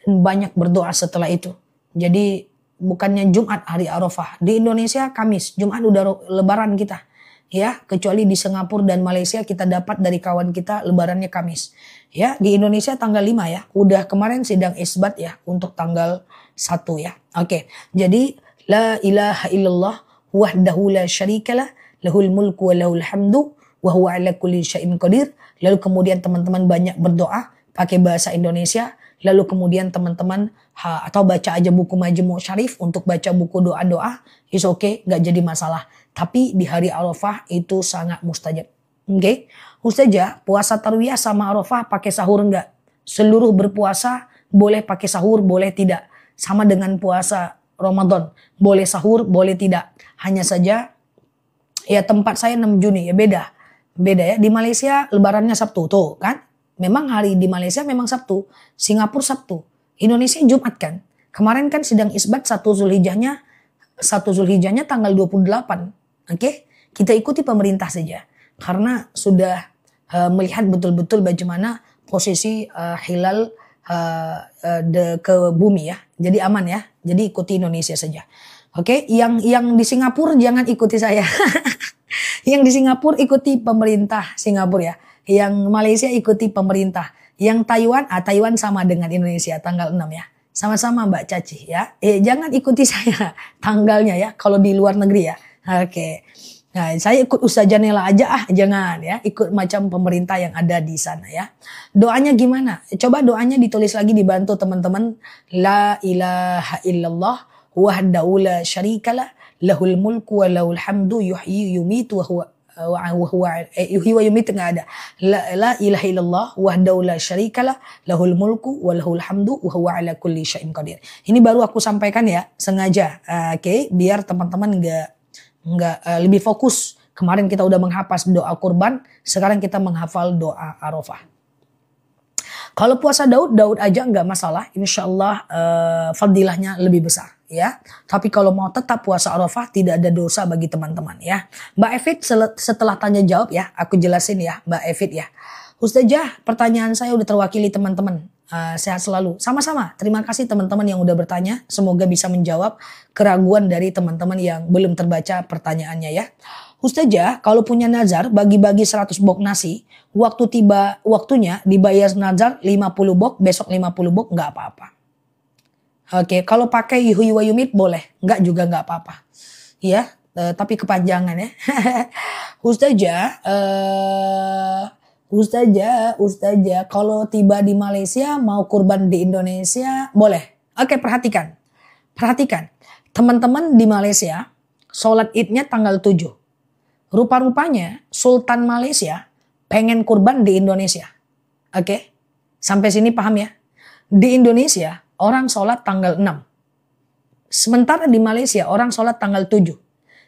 [SPEAKER 1] Dan banyak berdoa setelah itu. Jadi bukannya Jumat hari Arafah. Di Indonesia Kamis, Jumat udah lebaran kita. Ya, kecuali di Singapura dan Malaysia kita dapat dari kawan kita lebarannya Kamis. Ya, di Indonesia tanggal 5 ya. Udah kemarin sidang isbat ya untuk tanggal 1 ya. Oke. Jadi la ilaha illallah wahdahu la syarikalah lahul mulku wa lahul hamdu wa huwa ala kulli syai'in qadir. Lalu kemudian teman-teman banyak berdoa pakai bahasa Indonesia. Lalu kemudian teman-teman atau baca aja buku Majmu' Syarif untuk baca buku doa-doa. Is okay, gak jadi masalah. Tapi di hari Arafah itu sangat mustajab. Oke, Ustazah, puasa Tarwiyah sama Arafah pakai sahur enggak? Seluruh berpuasa boleh pakai sahur, boleh tidak. Sama dengan puasa Ramadan, boleh sahur, boleh tidak. Hanya saja ya tempat saya 6 Juni ya beda. Beda ya. Di Malaysia lebarannya Sabtu tuh kan. Memang hari di Malaysia memang Sabtu. Singapura Sabtu. Indonesia Jumat kan. Kemarin kan sidang isbat 1 Zulhijjahnya tanggal 28. Oke, kita ikuti pemerintah saja. Karena sudah melihat betul-betul bagaimana posisi hilal ke bumi ya. Jadi aman ya. Jadi ikuti Indonesia saja. Oke, yang di Singapura jangan ikuti saya. Yang di Singapura ikuti pemerintah Singapura ya. Yang Malaysia ikuti pemerintah. Yang Taiwan sama dengan Indonesia tanggal 6 ya. Sama-sama Mbak Caci ya. Jangan ikuti saya tanggalnya ya kalau di luar negeri ya. Oke. Nah, saya ikut Ustazah Nela aja jangan ya, ikut macam pemerintah yang ada di sana ya. Doanya gimana? Coba doanya ditulis lagi, dibantu teman-teman. La ilaha illallah wahdahu la syarikalah lahul mulku wa lahul hamdu yuhyi yumitu wa huwa yuhyi wa yumitu, nggak ada. La ilaha illallah wahdahu la syarikalah lahul mulku wa lahul hamdu wa huwa ala kulli syai'in qadir. Ini baru aku sampaikan ya, sengaja. Oke, biar teman-teman nggak lebih fokus. Kemarin kita udah menghafal doa kurban, sekarang kita menghafal doa Arafah. Kalau puasa Daud aja nggak masalah, insya Allah fadilahnya lebih besar ya. Tapi kalau mau tetap puasa Arafah tidak ada dosa bagi teman-teman ya. Mbak Evit setelah tanya jawab ya, aku jelasin ya Mbak Evit ya. Ustazah, pertanyaan saya udah terwakili teman-teman. Sehat selalu. Sama-sama. Terima kasih teman-teman yang udah bertanya. Semoga bisa menjawab keraguan dari teman-teman yang belum terbaca pertanyaannya ya. Ustazah, kalau punya nazar bagi-bagi 100 bok nasi, waktunya dibayar nazar 50 bok, besok 50 bok, nggak apa-apa. Oke, kalau pakai yuhyi wa yumit boleh, nggak juga nggak apa-apa. Ya, tapi kepanjangan ya. Ustazah, kalau tiba di Malaysia mau kurban di Indonesia boleh. Oke, perhatikan. Teman-teman di Malaysia, sholat idnya tanggal 7. Rupa-rupanya Sultan Malaysia pengen kurban di Indonesia. Oke, sampai sini paham ya? Di Indonesia, orang sholat tanggal 6. Sementara di Malaysia, orang sholat tanggal 7.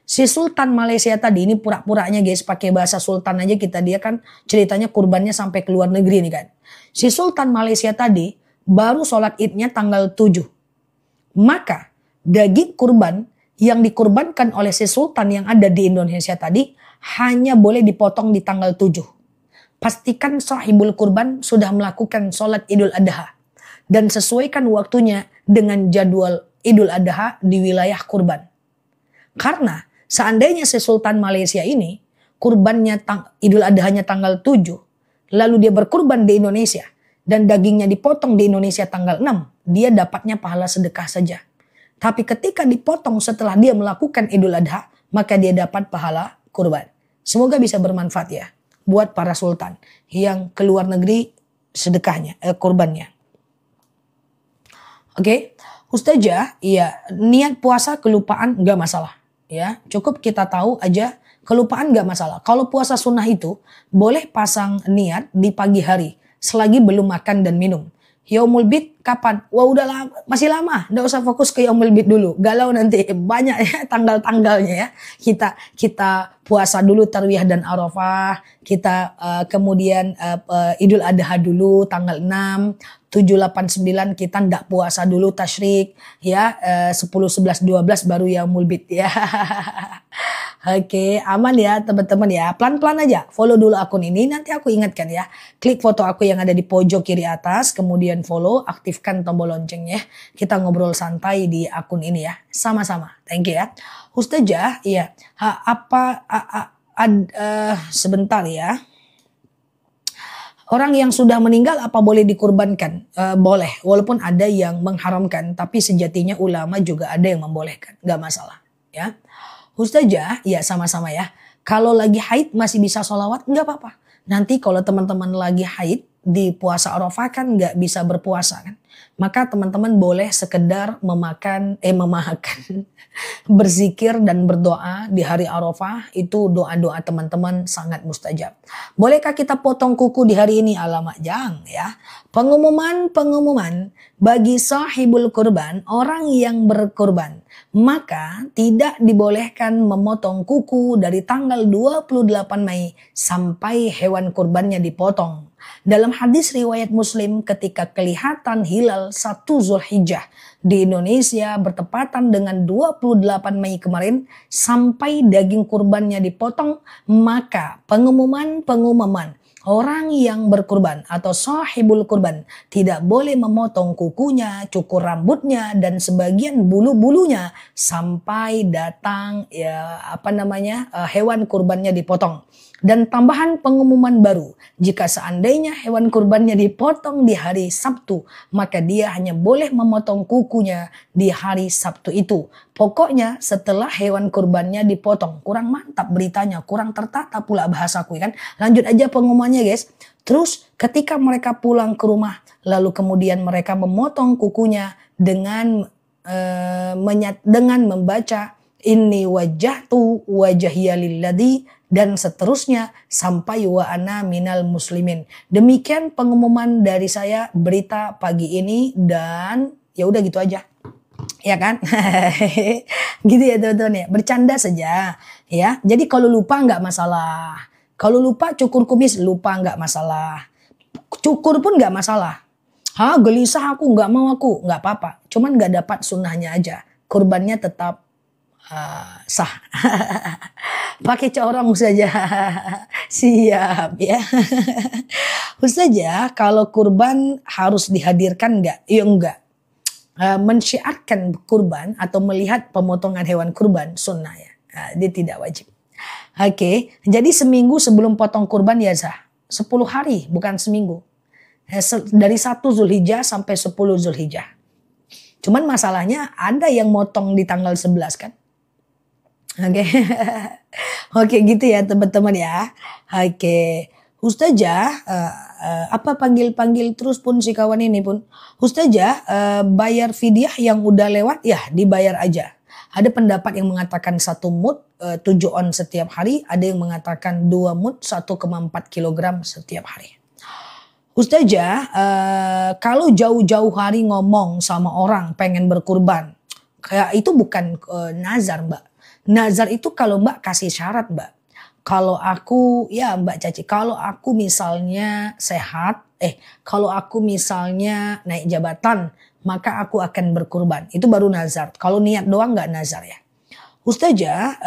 [SPEAKER 1] Si Sultan Malaysia tadi, ini pura-puranya guys, pakai bahasa Sultan aja dia kan ceritanya kurbannya sampai ke luar negeri nih kan. Si Sultan Malaysia tadi baru sholat idnya tanggal 7. Maka daging kurban yang dikurbankan oleh si Sultan yang ada di Indonesia tadi hanya boleh dipotong di tanggal 7. Pastikan sahibul kurban sudah melakukan sholat Idul Adha dan sesuaikan waktunya dengan jadwal Idul Adha di wilayah kurban. Karena seandainya si Sultan Malaysia ini kurbannya Idul Adhanya tanggal 7, lalu dia berkurban di Indonesia dan dagingnya dipotong di Indonesia tanggal 6, dia dapatnya pahala sedekah saja. Tapi ketika dipotong setelah dia melakukan Idul Adha, maka dia dapat pahala kurban. Semoga bisa bermanfaat ya buat para sultan yang keluar negeri sedekahnya, kurbannya. Oke, Ustazah, iya, niat puasa kelupaan nggak masalah. Ya, cukup kita tahu aja kelupaan nggak masalah. Kalau puasa sunnah itu boleh pasang niat di pagi hari selagi belum makan dan minum. Yaumul Bid kapan? Wah udah lama, masih lama. Nggak usah fokus ke Yaumul Bid dulu. Galau nanti banyak ya tanggal-tanggalnya ya. Kita puasa dulu Tarwiyah dan Arafah. Kita kemudian Idul Adha dulu tanggal 6. 7, 8, 9 kita ndak puasa dulu tasyrik ya, 10, 11, 12 baru Yaumul Bid ya. Oke, aman ya teman-teman ya. Pelan-pelan aja follow dulu akun ini, nanti aku ingatkan ya. Klik foto aku yang ada di pojok kiri atas, kemudian follow, aktifkan tombol loncengnya. Kita ngobrol santai di akun ini ya. Sama-sama. Thank you ya. Ustazah, iya. Sebentar ya. Orang yang sudah meninggal apa boleh dikurbankan? Boleh, walaupun ada yang mengharamkan, tapi sejatinya ulama juga ada yang membolehkan, nggak masalah. Ya, Ustazah, ya sama-sama ya. Kalau lagi haid masih bisa sholawat, nggak apa-apa. Nanti kalau teman-teman lagi haid di puasa Arafah kan nggak bisa berpuasa kan, maka teman-teman boleh sekedar memakan berzikir dan berdoa di hari Arafah. Itu doa-doa teman-teman sangat mustajab. Bolehkah kita potong kuku di hari ini? Alamak, jangan ya. Pengumuman bagi sahibul kurban, orang yang berkurban, maka tidak dibolehkan memotong kuku dari tanggal 28 Mei sampai hewan kurbannya dipotong. Dalam hadis riwayat Muslim, ketika kelihatan hilal 1 Zulhijjah di Indonesia bertepatan dengan 28 Mei kemarin sampai daging kurbannya dipotong, maka pengumuman Orang yang berkurban atau sahibul kurban tidak boleh memotong kukunya, cukur rambutnya dan sebagian bulu-bulunya sampai datang hewan kurbannya dipotong. Dan tambahan pengumuman baru, jika seandainya hewan kurbannya dipotong di hari Sabtu, maka dia hanya boleh memotong kukunya di hari Sabtu itu. Pokoknya setelah hewan kurbannya dipotong, kurang mantap beritanya, kurang tertata pula bahasaku kan. Lanjut aja pengumumannya guys. Terus ketika mereka pulang ke rumah, lalu kemudian mereka memotong kukunya dengan membaca inni wajjahtu wajhiya lilladzi dan seterusnya sampai wa ana minal muslimin. Demikian pengumuman dari saya berita pagi ini dan ya udah gitu aja. Ya kan? Gitu ya teman-teman ya. Bercanda saja ya. Jadi kalau lupa nggak masalah. Kalau lupa cukur kumis lupa nggak masalah. Cukur pun nggak masalah. Gelisah aku nggak mau aku nggak apa-apa. Cuman nggak dapat sunnahnya aja. Kurbannya tetap sah. Pakai corong saja. Siap ya. Ustazah kalau kurban harus dihadirkan nggak? Ya enggak. Mensyiarkan kurban atau melihat pemotongan hewan kurban sunnah ya. Dia tidak wajib. Oke, jadi seminggu sebelum potong kurban ya sah. 10 hari bukan seminggu. Dari 1 Zulhijjah sampai 10 Zulhijjah. Cuman masalahnya ada yang motong di tanggal 11 kan. Oke. Oke gitu ya teman-teman ya. Oke. Ustazah, apa panggil-panggil terus pun si kawan ini pun. Ustazah, bayar fidyah yang udah lewat ya dibayar aja. Ada pendapat yang mengatakan 1 mud 7 on setiap hari. Ada yang mengatakan 2 mud 1,4 kilogram setiap hari. Ustazah, kalau jauh-jauh hari ngomong sama orang pengen berkurban. Kayak itu bukan nazar mbak. Nazar itu kalau mbak kasih syarat mbak. Kalau aku, ya Mbak Caci, kalau aku misalnya sehat, kalau aku misalnya naik jabatan, maka aku akan berkurban. Itu baru nazar. Kalau niat doang nggak nazar ya. Ustazah,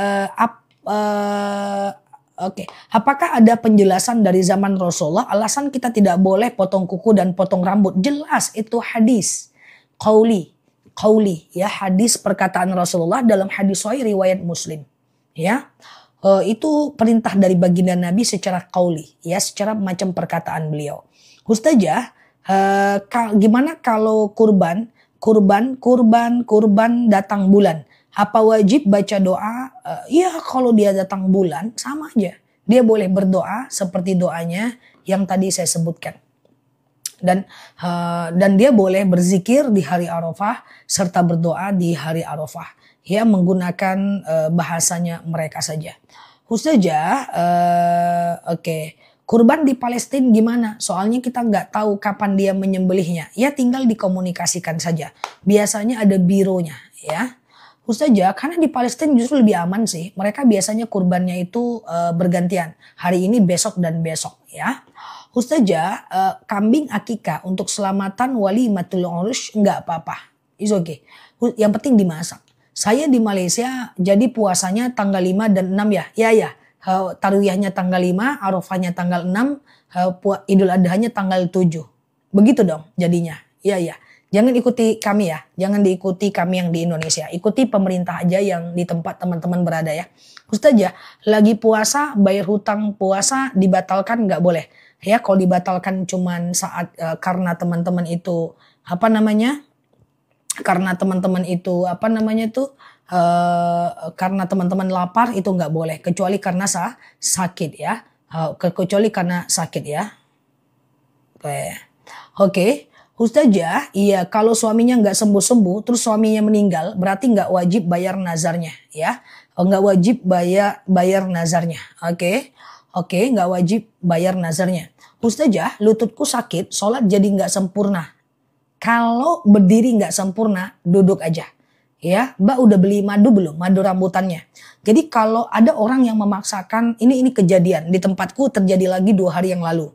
[SPEAKER 1] apakah ada penjelasan dari zaman Rasulullah alasan kita tidak boleh potong kuku dan potong rambut? Jelas itu hadis. Qauli, ya hadis perkataan Rasulullah dalam hadis sahih riwayat Muslim. Ya. Itu perintah dari baginda Nabi secara qauli, ya secara macam perkataan beliau. Ustazah, gimana kalau kurban datang bulan? Apa wajib baca doa? Ya kalau dia datang bulan sama aja. Dia boleh berdoa seperti doanya yang tadi saya sebutkan. Dan dia boleh berzikir di hari Arafah serta berdoa di hari Arafah. Ya menggunakan bahasanya mereka saja. Ustazah, kurban di Palestina gimana? Soalnya kita nggak tahu kapan dia menyembelihnya. Ya tinggal dikomunikasikan saja. Biasanya ada bironya ya. Ustazah, karena di Palestina justru lebih aman sih. Mereka biasanya kurbannya itu bergantian. Hari ini, besok dan besok ya. Ustazah, kambing akikah untuk selamatan walimatul urus nggak apa-apa. It's okay. Yang penting dimasak. Saya di Malaysia jadi puasanya tanggal 5 dan 6 ya. Ya. Tarwiyahnya tanggal 5, Arafahnya tanggal 6, Idul Adhanya tanggal 7. Begitu dong jadinya. Ya. Jangan ikuti kami ya. Jangan diikuti kami yang di Indonesia. Ikuti pemerintah aja yang di tempat teman-teman berada ya. Ustazah, lagi puasa bayar hutang puasa dibatalkan nggak boleh. Ya kalau dibatalkan cuman saat karena teman-teman itu karena teman-teman lapar itu nggak boleh kecuali karena sakit ya. Oke. Ustazah, iya kalau suaminya nggak sembuh-sembuh terus suaminya meninggal berarti nggak wajib bayar nazarnya ya. Nggak wajib bayar nazarnya. Oke, nggak wajib bayar nazarnya. Ustazah, lututku sakit, sholat jadi nggak sempurna. Kalau berdiri nggak sempurna, duduk aja. Ya, Mbak udah beli madu belum? Madu rambutannya. Jadi kalau ada orang yang memaksakan, ini kejadian di tempatku terjadi lagi 2 hari yang lalu.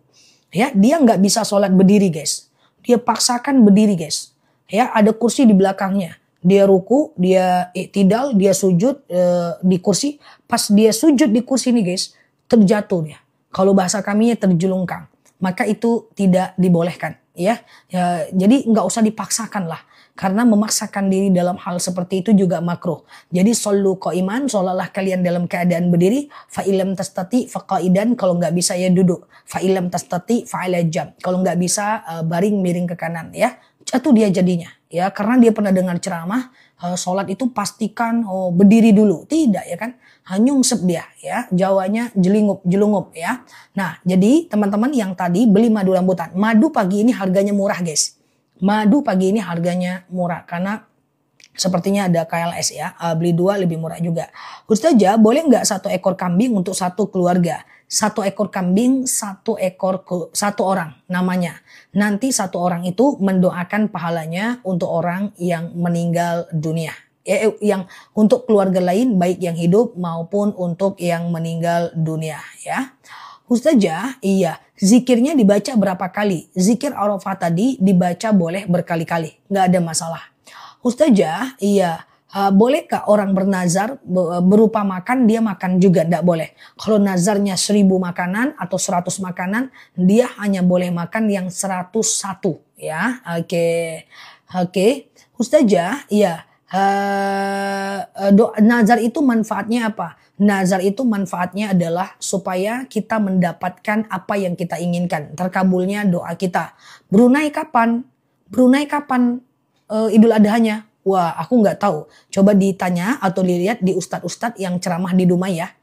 [SPEAKER 1] Ya, dia nggak bisa sholat berdiri guys. Dia paksakan berdiri guys. Ya, ada kursi di belakangnya. Dia ruku, dia iktidal, dia sujud di kursi. Pas dia sujud di kursi ini guys, terjatuh dia. Kalau bahasa kami terjulungkang, maka itu tidak dibolehkan. Ya, jadi nggak usah dipaksakan lah. Karena memaksakan diri dalam hal seperti itu juga makruh. Jadi sallu qaiman, sholatlah kalian dalam keadaan berdiri. Fa illam tastati fa qaidan, kalau nggak bisa ya duduk. Fa illam tastati fa ala jam, kalau nggak bisa baring miring ke kanan ya. Jatuh dia jadinya ya, karena dia pernah dengar ceramah sholat itu pastikan berdiri dulu. Tidak ya kan? Nyungsep dia ya. Jawanya jelungup ya. Nah, jadi teman-teman yang tadi beli madu rambutan. Madu pagi ini harganya murah, guys. Madu pagi ini harganya murah karena sepertinya ada KLS ya, beli 2 lebih murah juga. Ustazah, boleh nggak 1 ekor kambing untuk 1 keluarga? 1 ekor kambing, 1 orang namanya. Nanti 1 orang itu mendoakan pahalanya untuk orang yang meninggal dunia. Yang untuk keluarga lain baik yang hidup maupun untuk yang meninggal dunia ya. Ustazah, iya, zikirnya dibaca berapa kali? Zikir Arafah tadi dibaca boleh berkali-kali, nggak ada masalah. Ustazah, iya, bolehkah orang bernazar berupa makan, dia makan juga? Nggak boleh. Kalau nazarnya 1000 makanan atau 100 makanan, dia hanya boleh makan yang 101 ya. Oke. Ustazah, iya, nazar itu manfaatnya apa? Nazar itu manfaatnya adalah supaya kita mendapatkan apa yang kita inginkan. Terkabulnya doa kita. Brunei kapan? Idul Adhanya? Wah, aku nggak tahu. Coba ditanya atau dilihat di ustadz-ustadz yang ceramah di Dumai ya.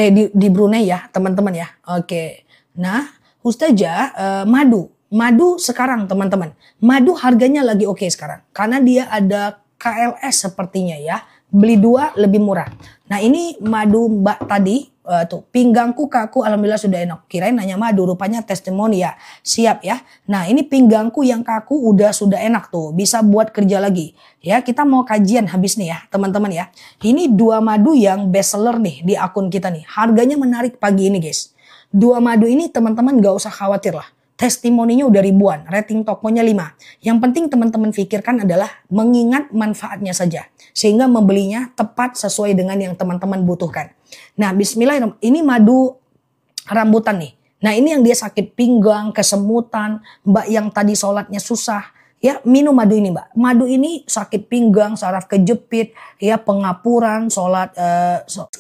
[SPEAKER 1] Di Brunei ya, teman-teman ya. Oke. Nah, Ustazah, madu sekarang teman-teman. Madu harganya lagi oke sekarang. Karena dia ada KLS sepertinya ya. Beli 2 lebih murah. Nah, ini madu Mbak tadi tuh, pinggangku kaku alhamdulillah sudah enak. Kirain nanya madu, rupanya testimoni ya. Siap ya. Nah, ini pinggangku yang kaku sudah enak tuh, bisa buat kerja lagi. Ya, kita mau kajian habis nih ya, teman-teman ya. Ini 2 madu yang best seller nih di akun kita nih. Harganya menarik pagi ini, guys. 2 madu ini teman-teman gak usah khawatir lah. Testimoninya udah ribuan, rating tokonya 5. Yang penting teman-teman pikirkan adalah mengingat manfaatnya saja. Sehingga membelinya tepat sesuai dengan yang teman-teman butuhkan. Nah, bismillahirrahmanirrahim, ini madu rambutan nih. Nah, ini yang dia sakit pinggang, kesemutan, Mbak yang tadi sholatnya susah. Ya, minum madu ini, Mbak. Madu ini sakit pinggang, saraf kejepit, ya pengapuran, sholat.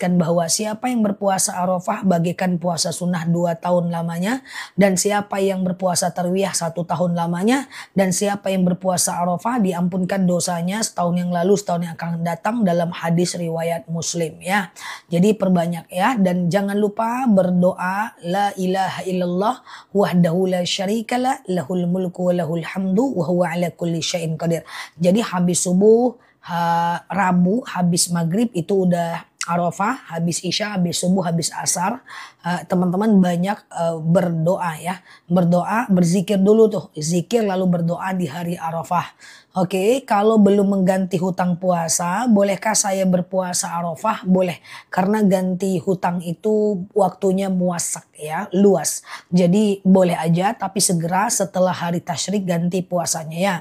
[SPEAKER 1] Kan bahwa siapa yang berpuasa Arafah bagikan puasa sunnah 2 tahun lamanya. Dan siapa yang berpuasa tarwiyah 1 tahun lamanya. Dan siapa yang berpuasa Arafah diampunkan dosanya setahun yang lalu, setahun yang akan datang dalam hadis riwayat Muslim ya. Jadi perbanyak ya. Dan jangan lupa berdoa la ilaha illallah wahdahu la syarikalah lahul mulku wa lahul hamdu wa huwa ala kulli syai'in qadir. Jadi habis subuh, Rabu, habis maghrib itu udah Arafah, habis Isya, habis subuh, habis asar, teman-teman banyak berdoa ya. Berdoa, berzikir dulu tuh. Zikir lalu berdoa di hari Arafah. Oke, kalau belum mengganti hutang puasa, bolehkah saya berpuasa Arafah? Boleh, karena ganti hutang itu waktunya muasak ya, luas. Jadi boleh aja, tapi segera setelah hari tasyrik ganti puasanya ya.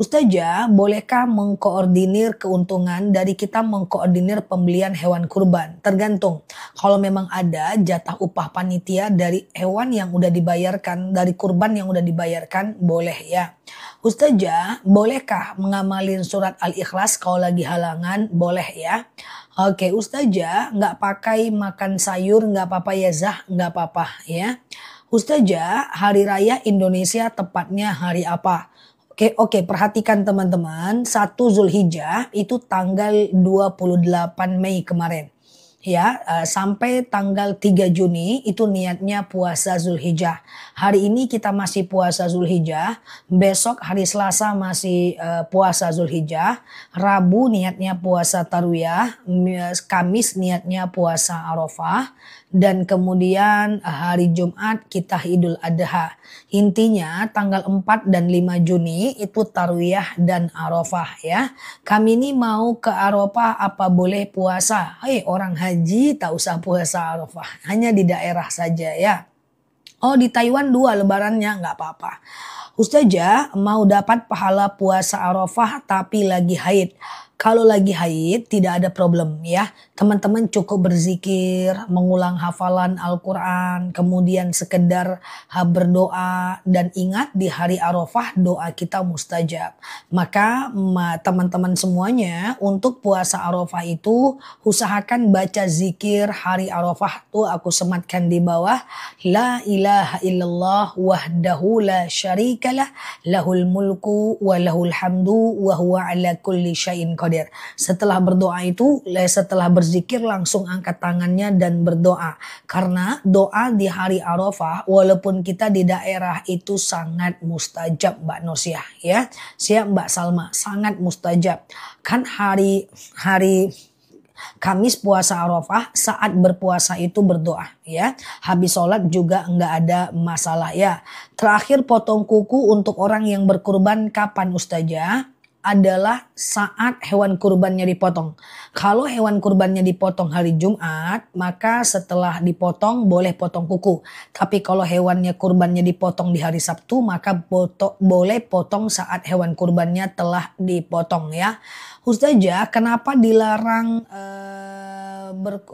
[SPEAKER 1] Ustazah, bolehkah mengkoordinir keuntungan dari kita mengkoordinir pembelian hewan kurban? Tergantung. Kalau memang ada jatah upah panitia dari hewan yang udah dibayarkan, dari kurban yang udah dibayarkan, boleh ya. Ustazah, bolehkah mengamalin surat Al-Ikhlas kalau lagi halangan? Boleh ya. Oke, Ustazah, nggak pakai makan sayur, nggak apa-apa ya Zah, nggak apa-apa ya. Ustazah, hari raya Indonesia tepatnya hari apa? Oke, perhatikan teman-teman, 1 Zulhijjah itu tanggal 28 Mei kemarin. Ya, sampai tanggal 3 Juni itu niatnya puasa Zulhijjah. Hari ini kita masih puasa Zulhijjah, besok hari Selasa masih puasa Zulhijjah, Rabu niatnya puasa Tarwiyah, Kamis niatnya puasa Arafah, dan kemudian hari Jumat kita Idul Adha. Intinya tanggal 4 dan 5 Juni itu Tarwiyah dan Arafah ya. Kami ini mau ke Arafah apa boleh puasa? Hei, orang haji tak usah puasa Arafah, hanya di daerah saja ya. Oh, di Taiwan 2 lebarannya nggak apa-apa. Ustazah, mau dapat pahala puasa Arafah tapi lagi haid. Kalau lagi haid tidak ada problem ya. Teman-teman cukup berzikir, mengulang hafalan Al-Quran, kemudian sekedar berdoa. Dan ingat di hari Arafah doa kita mustajab. Maka teman-teman semuanya untuk puasa Arafah itu usahakan baca zikir hari Arafah tuh aku sematkan di bawah. La ilaha illallah wahdahu la syarikalah lahul mulku wa lahul hamdu wa huwa ala kulli syai'in qadir. Setelah berdoa itu, setelah berzikir langsung angkat tangannya dan berdoa. Karena doa di hari Arafah walaupun kita di daerah itu sangat mustajab Mbak Nursiah ya. Siap Mbak Salma, sangat mustajab. Kan hari Kamis puasa Arafah saat berpuasa itu berdoa ya. Habis sholat juga nggak ada masalah ya. Terakhir potong kuku untuk orang yang berkurban kapan Ustazah? Adalah saat hewan kurbannya dipotong. Kalau hewan kurbannya dipotong hari Jumat, maka setelah dipotong boleh potong kuku. Tapi kalau hewannya kurbannya dipotong di hari Sabtu, maka boleh potong saat hewan kurbannya telah dipotong ya. Ustazah, kenapa dilarang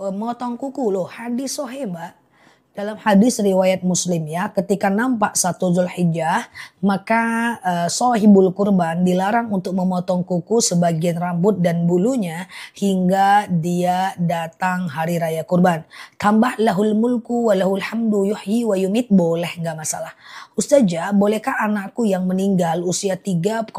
[SPEAKER 1] memotong kuku loh? Hadis sahih Mbak. Dalam hadis riwayat Muslim ya, ketika nampak 1 Zulhijjah, maka sohibul kurban dilarang untuk memotong kuku sebagian rambut dan bulunya hingga dia datang hari raya kurban. Tambah lahul mulku wa lahul hamdu yuhyi wa yumit, boleh nggak masalah. Ustazah, bolehkah anakku yang meninggal usia 3,5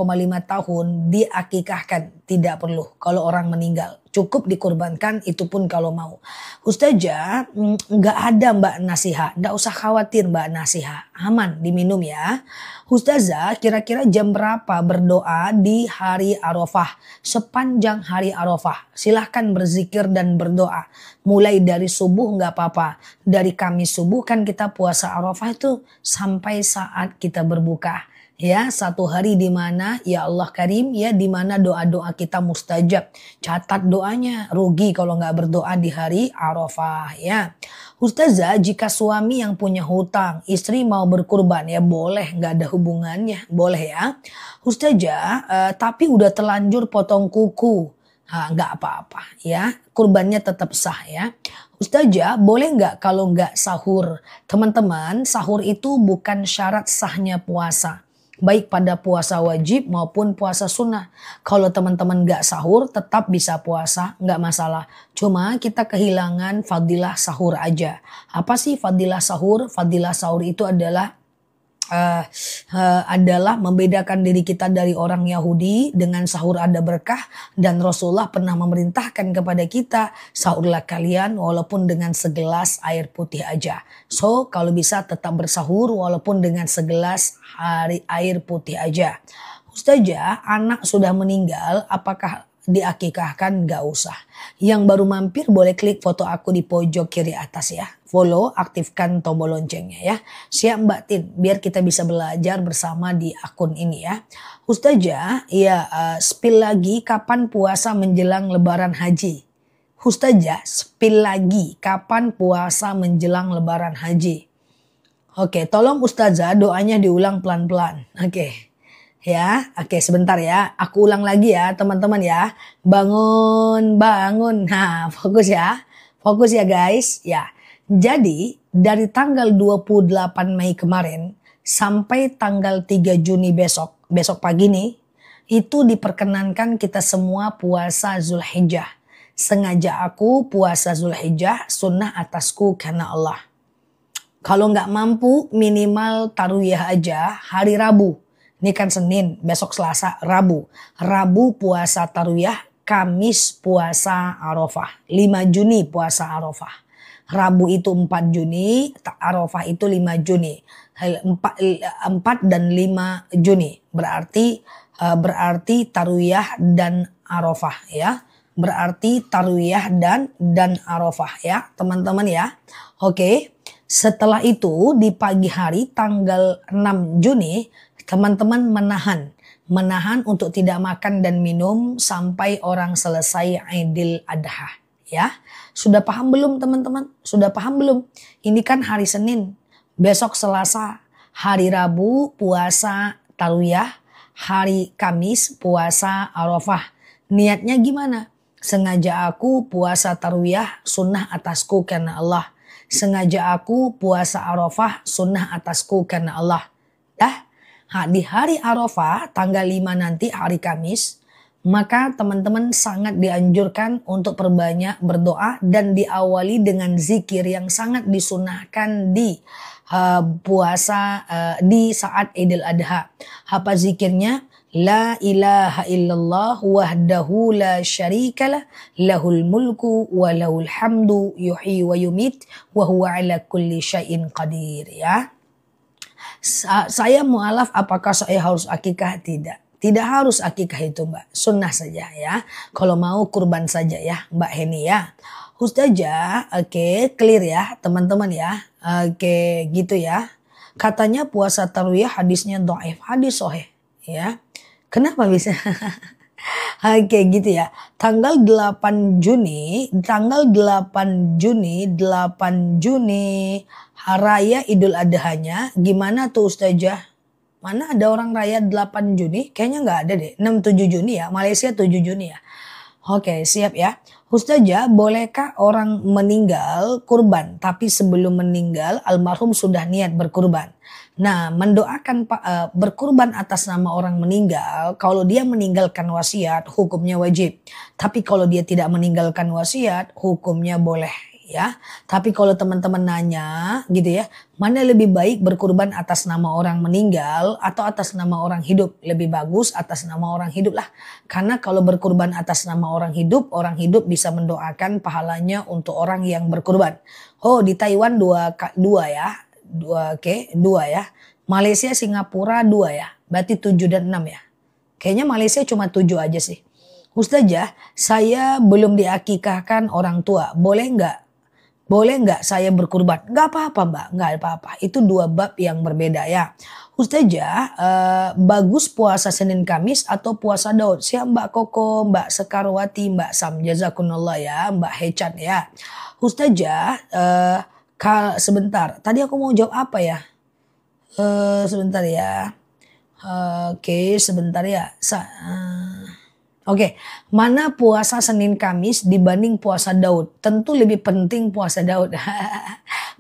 [SPEAKER 1] tahun diakikahkan? Tidak perlu kalau orang meninggal. Cukup dikurbankan, itu pun kalau mau. Ustazah, nggak ada Mbak Nasihah. Nggak usah khawatir Mbak Nasihah. Aman diminum ya. Ustazah, kira-kira jam berapa berdoa di hari Arafah? Sepanjang hari Arafah. Silahkan berzikir dan berdoa. Mulai dari subuh nggak apa-apa. Dari Kamis subuh kan kita puasa Arafah itu sampai saat kita berbuka. Ya, 1 hari di mana ya Allah Karim ya, di mana doa-doa kita mustajab. Catat doanya, rugi kalau nggak berdoa di hari Arafah ya. Ustazah, jika suami yang punya hutang, istri mau berkurban ya boleh, nggak ada hubungannya, boleh ya. Ustazah, tapi udah terlanjur potong kuku, nggak apa-apa ya, kurbannya tetap sah ya. Ustazah, boleh nggak kalau nggak sahur? Teman-teman, sahur itu bukan syarat sahnya puasa. Baik pada puasa wajib maupun puasa sunnah. Kalau teman-teman gak sahur tetap bisa puasa, gak masalah. Cuma kita kehilangan fadilah sahur aja. Apa sih fadilah sahur? Fadilah sahur itu adalah membedakan diri kita dari orang Yahudi. Dengan sahur ada berkah, dan Rasulullah pernah memerintahkan kepada kita, sahurlah kalian walaupun dengan segelas air putih aja. So kalau bisa tetap bersahur walaupun dengan segelas air putih aja. Ustazah, anak sudah meninggal, apakah diakikahkan? Gak usah. Yang baru mampir boleh klik foto aku di pojok kiri atas ya. Follow, aktifkan tombol loncengnya ya. Siap Mbak Tin, biar kita bisa belajar bersama di akun ini ya. Ustazah, ya spill lagi kapan puasa menjelang lebaran haji. Ustazah, spill lagi kapan puasa menjelang lebaran haji. Oke, tolong Ustazah doanya diulang pelan-pelan. Oke. Ya, oke sebentar ya. Aku ulang lagi ya teman-teman ya. Bangun, bangun. Nah, fokus ya. Fokus ya guys. Ya. Jadi dari tanggal 28 Mei kemarin sampai tanggal 3 Juni besok pagi nih, itu diperkenankan kita semua puasa Zulhijjah. Sengaja aku puasa Zulhijjah, sunnah atasku karena Allah. Kalau nggak mampu minimal taruhiyah aja hari Rabu. Ini kan Senin, besok Selasa, Rabu. Rabu puasa taruhiyah, Kamis puasa Arafah. 5 Juni puasa Arafah. Rabu itu 4 Juni, Arafah itu 5 Juni. 4 dan 5 Juni. Berarti taruhiyah dan Arafah ya. Berarti taruhiyah dan Arafah ya, teman-teman ya. Oke. Setelah itu di pagi hari tanggal 6 Juni teman-teman menahan untuk tidak makan dan minum sampai orang selesai Idul Adha ya. Sudah paham belum teman-teman? Sudah paham belum? Ini kan hari Senin, besok Selasa, hari Rabu puasa taruhiyah, hari Kamis puasa Arafah. Niatnya gimana? Sengaja aku puasa tarwiyah sunnah atasku karena Allah. Sengaja aku puasa Arafah sunnah atasku karena Allah. Dah, di hari Arafah tanggal 5 nanti hari Kamis, maka teman-teman sangat dianjurkan untuk perbanyak berdoa dan diawali dengan zikir yang sangat disunahkan di puasa di saat Idul Adha. Apa zikirnya? La ilaha illallah wahdahu la syarikalah lahul mulku wa lahul hamdu yuhyi wa yumit wa huwa ala kulli syai'in qadir, ya. Saya mualaf apakah saya harus akikah? Tidak. Tidak harus akikah itu, Mbak. Sunnah saja, ya. Kalau mau kurban saja, ya Mbak Heni, ya. Ustazah, oke, clear ya teman-teman, ya. Oke, gitu ya. Katanya puasa tarwiyah hadisnya dhaif, hadis sahih, ya. Kenapa bisa? Oke, gitu ya. Tanggal 8 Juni, 8 Juni Raya Idul Adhanya. Gimana tuh Ustazah? Mana ada orang raya 8 Juni? Kayaknya nggak ada deh. 6-7 Juni ya. Malaysia 7 Juni ya. Oke, siap ya. Ustazah, bolehkah orang meninggal kurban tapi sebelum meninggal almarhum sudah niat berkurban? Nah, mendoakan berkurban atas nama orang meninggal, kalau dia meninggalkan wasiat hukumnya wajib. Tapi kalau dia tidak meninggalkan wasiat hukumnya boleh, ya. Tapi kalau teman-teman nanya gitu ya, mana lebih baik berkurban atas nama orang meninggal atau atas nama orang hidup? Lebih bagus atas nama orang hidup lah. Karena kalau berkurban atas nama orang hidup bisa mendoakan pahalanya untuk orang yang berkurban. Oh, di Taiwan dua ya. Dua ya. Malaysia, Singapura 2 ya. Berarti 7 dan 6 ya. Kayaknya Malaysia cuma 7 aja sih. Ustazah, saya belum diakikahkan orang tua. Boleh nggak saya berkurban? Nggak apa-apa Mbak, nggak apa-apa. Itu 2 bab yang berbeda ya. Ustazah, bagus puasa Senin Kamis atau puasa Daud? Siap Mbak Koko, Mbak Sekarwati, Mbak Sam. Jazakumullah ya, Mbak Hechan ya. Ustazah, sebentar. Tadi aku mau jawab apa ya? Sebentar ya. Oke, sebentar ya. Oke, mana puasa Senin Kamis dibanding puasa Daud? Tentu lebih penting puasa Daud.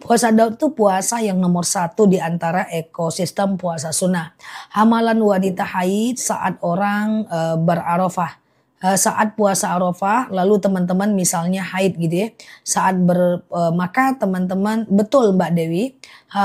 [SPEAKER 1] Puasa Daud itu puasa yang nomor 1 di antara ekosistem puasa sunnah. Amalan wanita haid saat orang berarafah. Saat puasa Arafah, lalu teman-teman misalnya haid gitu ya. Maka teman-teman, betul Mbak Dewi,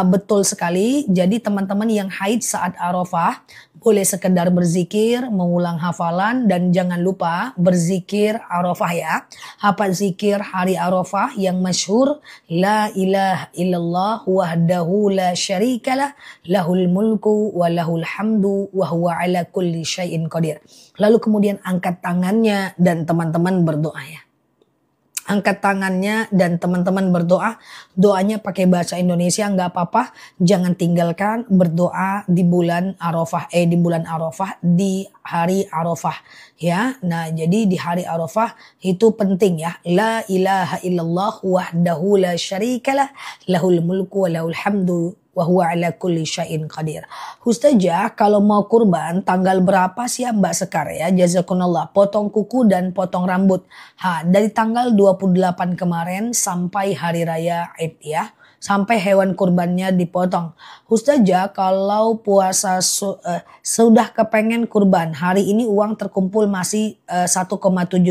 [SPEAKER 1] betul sekali. Jadi teman-teman yang haid saat Arafah boleh sekedar berzikir, mengulang hafalan, dan jangan lupa berzikir Arafah ya. Apa zikir hari Arafah yang masyhur? La ilaha illallah wahdahu la syarikalah lahul mulku wa lahul hamdu wa huwa ala kulli syai'in qadir. Lalu kemudian angkat tangannya dan teman-teman berdoa ya. Angkat tangannya dan teman-teman berdoa. Doanya pakai bahasa Indonesia nggak apa-apa. Jangan tinggalkan berdoa di bulan Arafah. Di hari Arafah. Ya, nah jadi di hari Arafah itu penting ya. La ilaha illallah wahdahu la syarikalah lahul mulku wa lahul hamdu wa huwa ala kulli syai'in qadir. Ustazah, kalau mau kurban tanggal berapa sih ya Mbak Sekar ya? Jazakumullah. Potong kuku dan potong rambut. Dari tanggal 28 kemarin sampai hari raya Id ya. Sampai hewan kurbannya dipotong. Ustazah, kalau puasa sudah kepengen kurban, hari ini uang terkumpul masih 1,7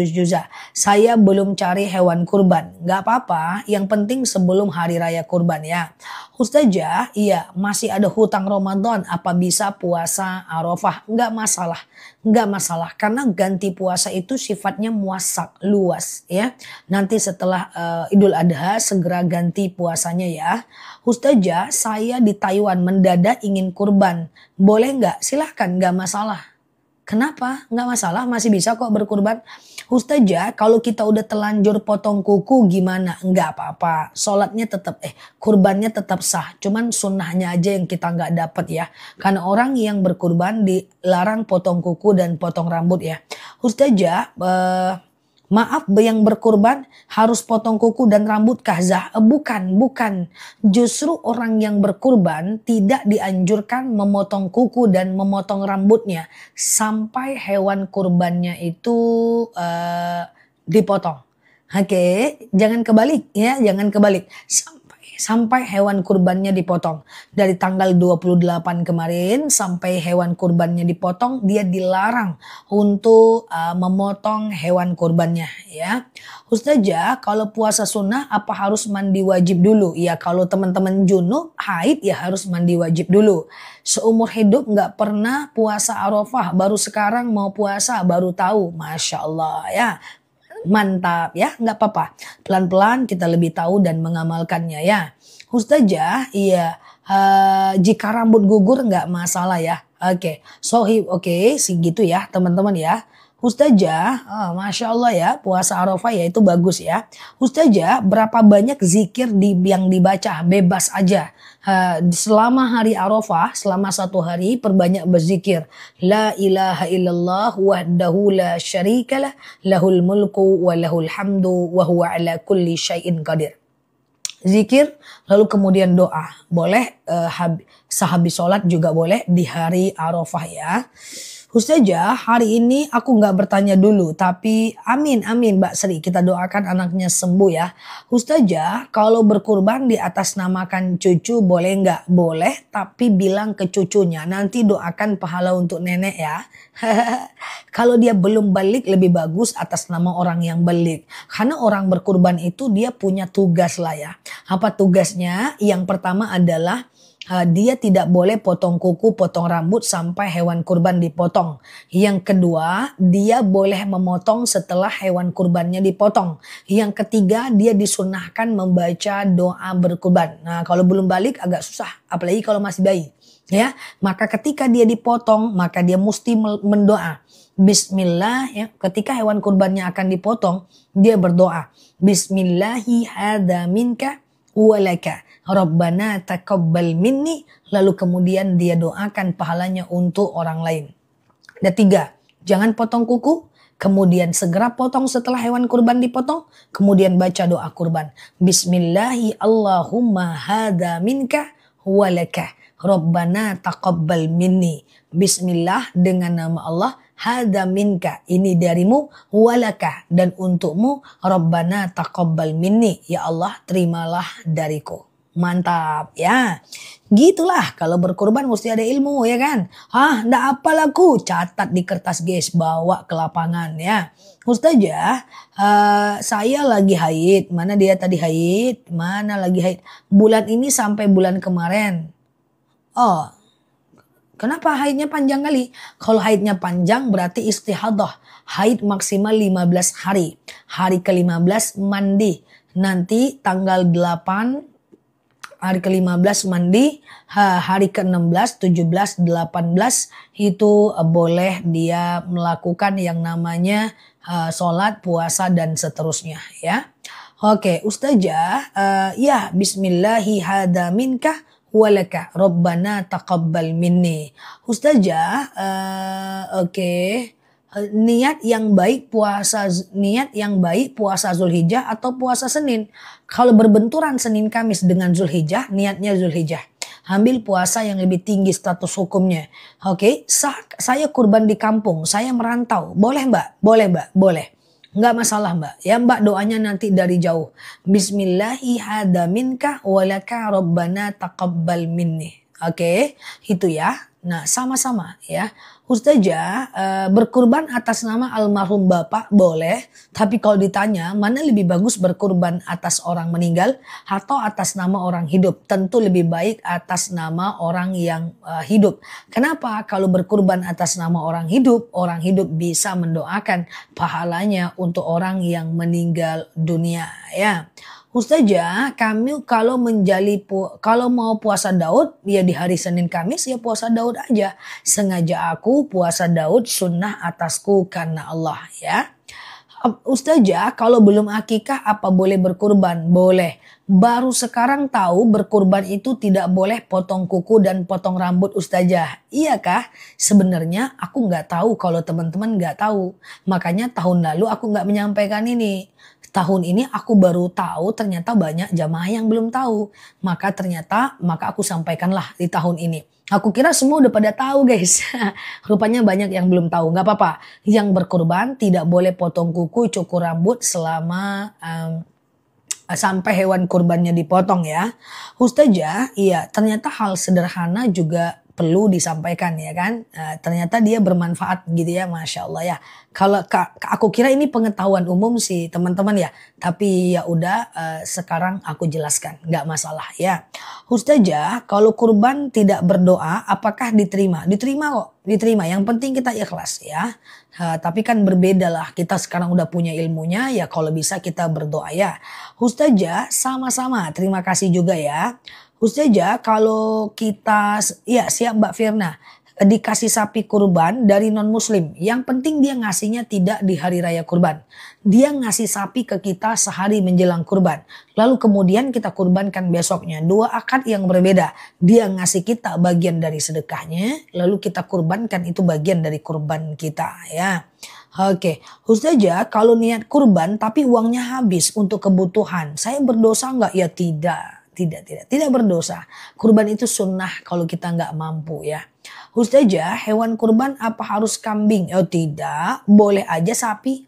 [SPEAKER 1] juta. Saya belum cari hewan kurban. Gak apa-apa, yang penting sebelum hari raya kurban ya. Ustazah, iya masih ada hutang Ramadan, apa bisa puasa Arafah? Gak masalah. Karena ganti puasa itu sifatnya muasak, luas ya. Nanti setelah Idul Adha segera ganti puasanya ya. Ustazah, saya di Taiwan mendadak ingin kurban. Boleh nggak? Silahkan, nggak masalah. Kenapa? Nggak masalah, masih bisa kok berkurban. Ustazah, kalau kita udah telanjur potong kuku gimana? Nggak apa-apa. Sholatnya tetap, kurbannya tetap sah. Cuman sunnahnya aja yang kita nggak dapat ya. Karena orang yang berkurban dilarang potong kuku dan potong rambut ya. Ustazah, Maaf yang berkurban harus potong kuku dan rambut kah? Bukan. Justru orang yang berkurban tidak dianjurkan memotong kuku dan memotong rambutnya sampai hewan kurbannya itu dipotong. Oke, jangan kebalik ya, jangan kebalik. Sampai hewan kurbannya dipotong. Dari tanggal 28 kemarin sampai hewan kurbannya dipotong, dia dilarang untuk memotong hewan kurbannya ya. Ustazah, kalau puasa sunnah apa harus mandi wajib dulu? Ya kalau teman-teman junub haid ya harus mandi wajib dulu. Seumur hidup nggak pernah puasa Arafah, baru sekarang mau puasa baru tahu. Masya Allah ya. Mantap ya, nggak apa-apa. Pelan-pelan kita lebih tahu dan mengamalkannya ya. Ustazah, iya, jika rambut gugur nggak masalah ya. Oke, oke, segitu ya teman-teman ya. Ustazah, Masya Allah ya, puasa Arafah ya itu bagus ya. Ustazah, berapa banyak zikir yang dibaca? Bebas aja. Selama hari Arafah, selama 1 hari perbanyak berzikir. La ilaha illallah wahdahu la syarikalah lahul mulku wa lahul hamdu wa huwa ala kulli syai'in qadir. Zikir lalu kemudian doa. Boleh sehabis sholat juga boleh di hari Arafah ya. Ustazah, hari ini aku nggak bertanya dulu, tapi amin Mbak Sri, kita doakan anaknya sembuh ya. Ustazah, kalau berkurban di atas namakan cucu boleh nggak? Boleh, tapi bilang ke cucunya, nanti doakan pahala untuk nenek ya. Kalau dia belum balik lebih bagus atas nama orang yang balik. Karena orang berkurban itu dia punya tugas lah ya. Apa tugasnya? Yang pertama adalah dia tidak boleh potong kuku, potong rambut sampai hewan kurban dipotong. Yang kedua, dia boleh memotong setelah hewan kurbannya dipotong. Yang ketiga, dia disunahkan membaca doa berkurban. Nah, kalau belum balik agak susah, apalagi kalau masih bayi. Ya, maka ketika dia dipotong, maka dia mesti mendoa. Bismillah ya, ketika hewan kurbannya akan dipotong, dia berdoa. Bismillahi hadza minka walaka. Rabbana taqabbal minni, lalu kemudian dia doakan pahalanya untuk orang lain. Ada 3, jangan potong kuku, kemudian segera potong setelah hewan kurban dipotong, kemudian baca doa kurban. Bismillahi Allahumma hadza minka walaka. Rabbana taqabbal minni. Bismillah dengan nama Allah, hadza minka, ini darimu, walaka, dan untukmu, Rabbana taqabbal minni, ya Allah terimalah dariku. Mantap ya. Gitulah kalau berkurban mesti ada ilmu ya kan. Ndak apalah aku, catat di kertas guys, bawa ke lapangan ya. Ustazah, saya lagi haid. Mana dia tadi haid? Mana lagi haid? Bulan ini sampai bulan kemarin. Oh, kenapa haidnya panjang kali? Kalau haidnya panjang berarti istihadah. Haid maksimal 15 hari. Hari ke-15 mandi. Nanti tanggal 8 hari ke-15 mandi, hari ke-16, 17, 18 itu boleh dia melakukan yang namanya sholat, puasa dan seterusnya ya. Oke, Ustazah, ya bismillahi hadza minka walaka rabbana taqabbal minni. Ustazah, oke. Niat yang baik puasa Zulhijjah atau puasa Senin. Kalau berbenturan Senin Kamis dengan Zulhijjah, niatnya Zulhijjah. Ambil puasa yang lebih tinggi status hukumnya. Oke, saya kurban di kampung, saya merantau. Boleh Mbak? Boleh Mbak, boleh. Enggak masalah Mbak. Ya Mbak doanya nanti dari jauh. Bismillahi hadza minka walaka rabbana taqabbal minni. Oke, itu ya. Nah sama-sama ya. Ustazah, berkurban atas nama almarhum bapak boleh. Tapi kalau ditanya mana lebih bagus berkurban atas orang meninggal atau atas nama orang hidup? Tentu lebih baik atas nama orang yang hidup. Kenapa? Kalau berkurban atas nama orang hidup bisa mendoakan pahalanya untuk orang yang meninggal dunia ya. Ustazah, kami kalau mau puasa Daud ya di hari Senin Kamis ya puasa Daud aja. Sengaja aku puasa Daud sunnah atasku karena Allah ya. Ustazah, kalau belum akikah apa boleh berkurban? Boleh. Baru sekarang tahu berkurban itu tidak boleh potong kuku dan potong rambut Ustazah. Iyakah? Sebenarnya aku nggak tahu kalau teman-teman nggak tahu. Makanya tahun lalu aku nggak menyampaikan ini. Tahun ini aku baru tahu ternyata banyak jamaah yang belum tahu. Maka aku sampaikanlah di tahun ini. Aku kira semua udah pada tahu guys. Rupanya banyak yang belum tahu. Nggak apa-apa. Yang berkurban tidak boleh potong kuku, cukur rambut selama sampai hewan kurbannya dipotong ya. Ustazah, iya ternyata hal sederhana juga perlu disampaikan ya kan. Ternyata dia bermanfaat gitu ya, Masya Allah ya. Kalau aku kira ini pengetahuan umum sih teman-teman ya. Tapi ya udah sekarang aku jelaskan, nggak masalah ya. Ustazah, kalau kurban tidak berdoa apakah diterima? Diterima kok, diterima. Yang penting kita ikhlas ya. Tapi kan berbeda lah, kita sekarang udah punya ilmunya ya, kalau bisa kita berdoa ya. Ustazah, sama-sama, terima kasih juga ya. Ustazah, kalau kita, ya siap Mbak Firna, dikasih sapi kurban dari non muslim, yang penting dia ngasihnya tidak di hari raya kurban. Dia ngasih sapi ke kita sehari menjelang kurban. Lalu kemudian kita kurbankan besoknya. Dua akad yang berbeda. Dia ngasih kita bagian dari sedekahnya, lalu kita kurbankan itu bagian dari kurban kita ya. Oke, Ustazah, kalau niat kurban tapi uangnya habis untuk kebutuhan, saya berdosa nggak? Ya tidak berdosa. Kurban itu sunnah kalau kita nggak mampu ya. Ustazah, hewan kurban apa harus kambing? Oh tidak, boleh aja sapi.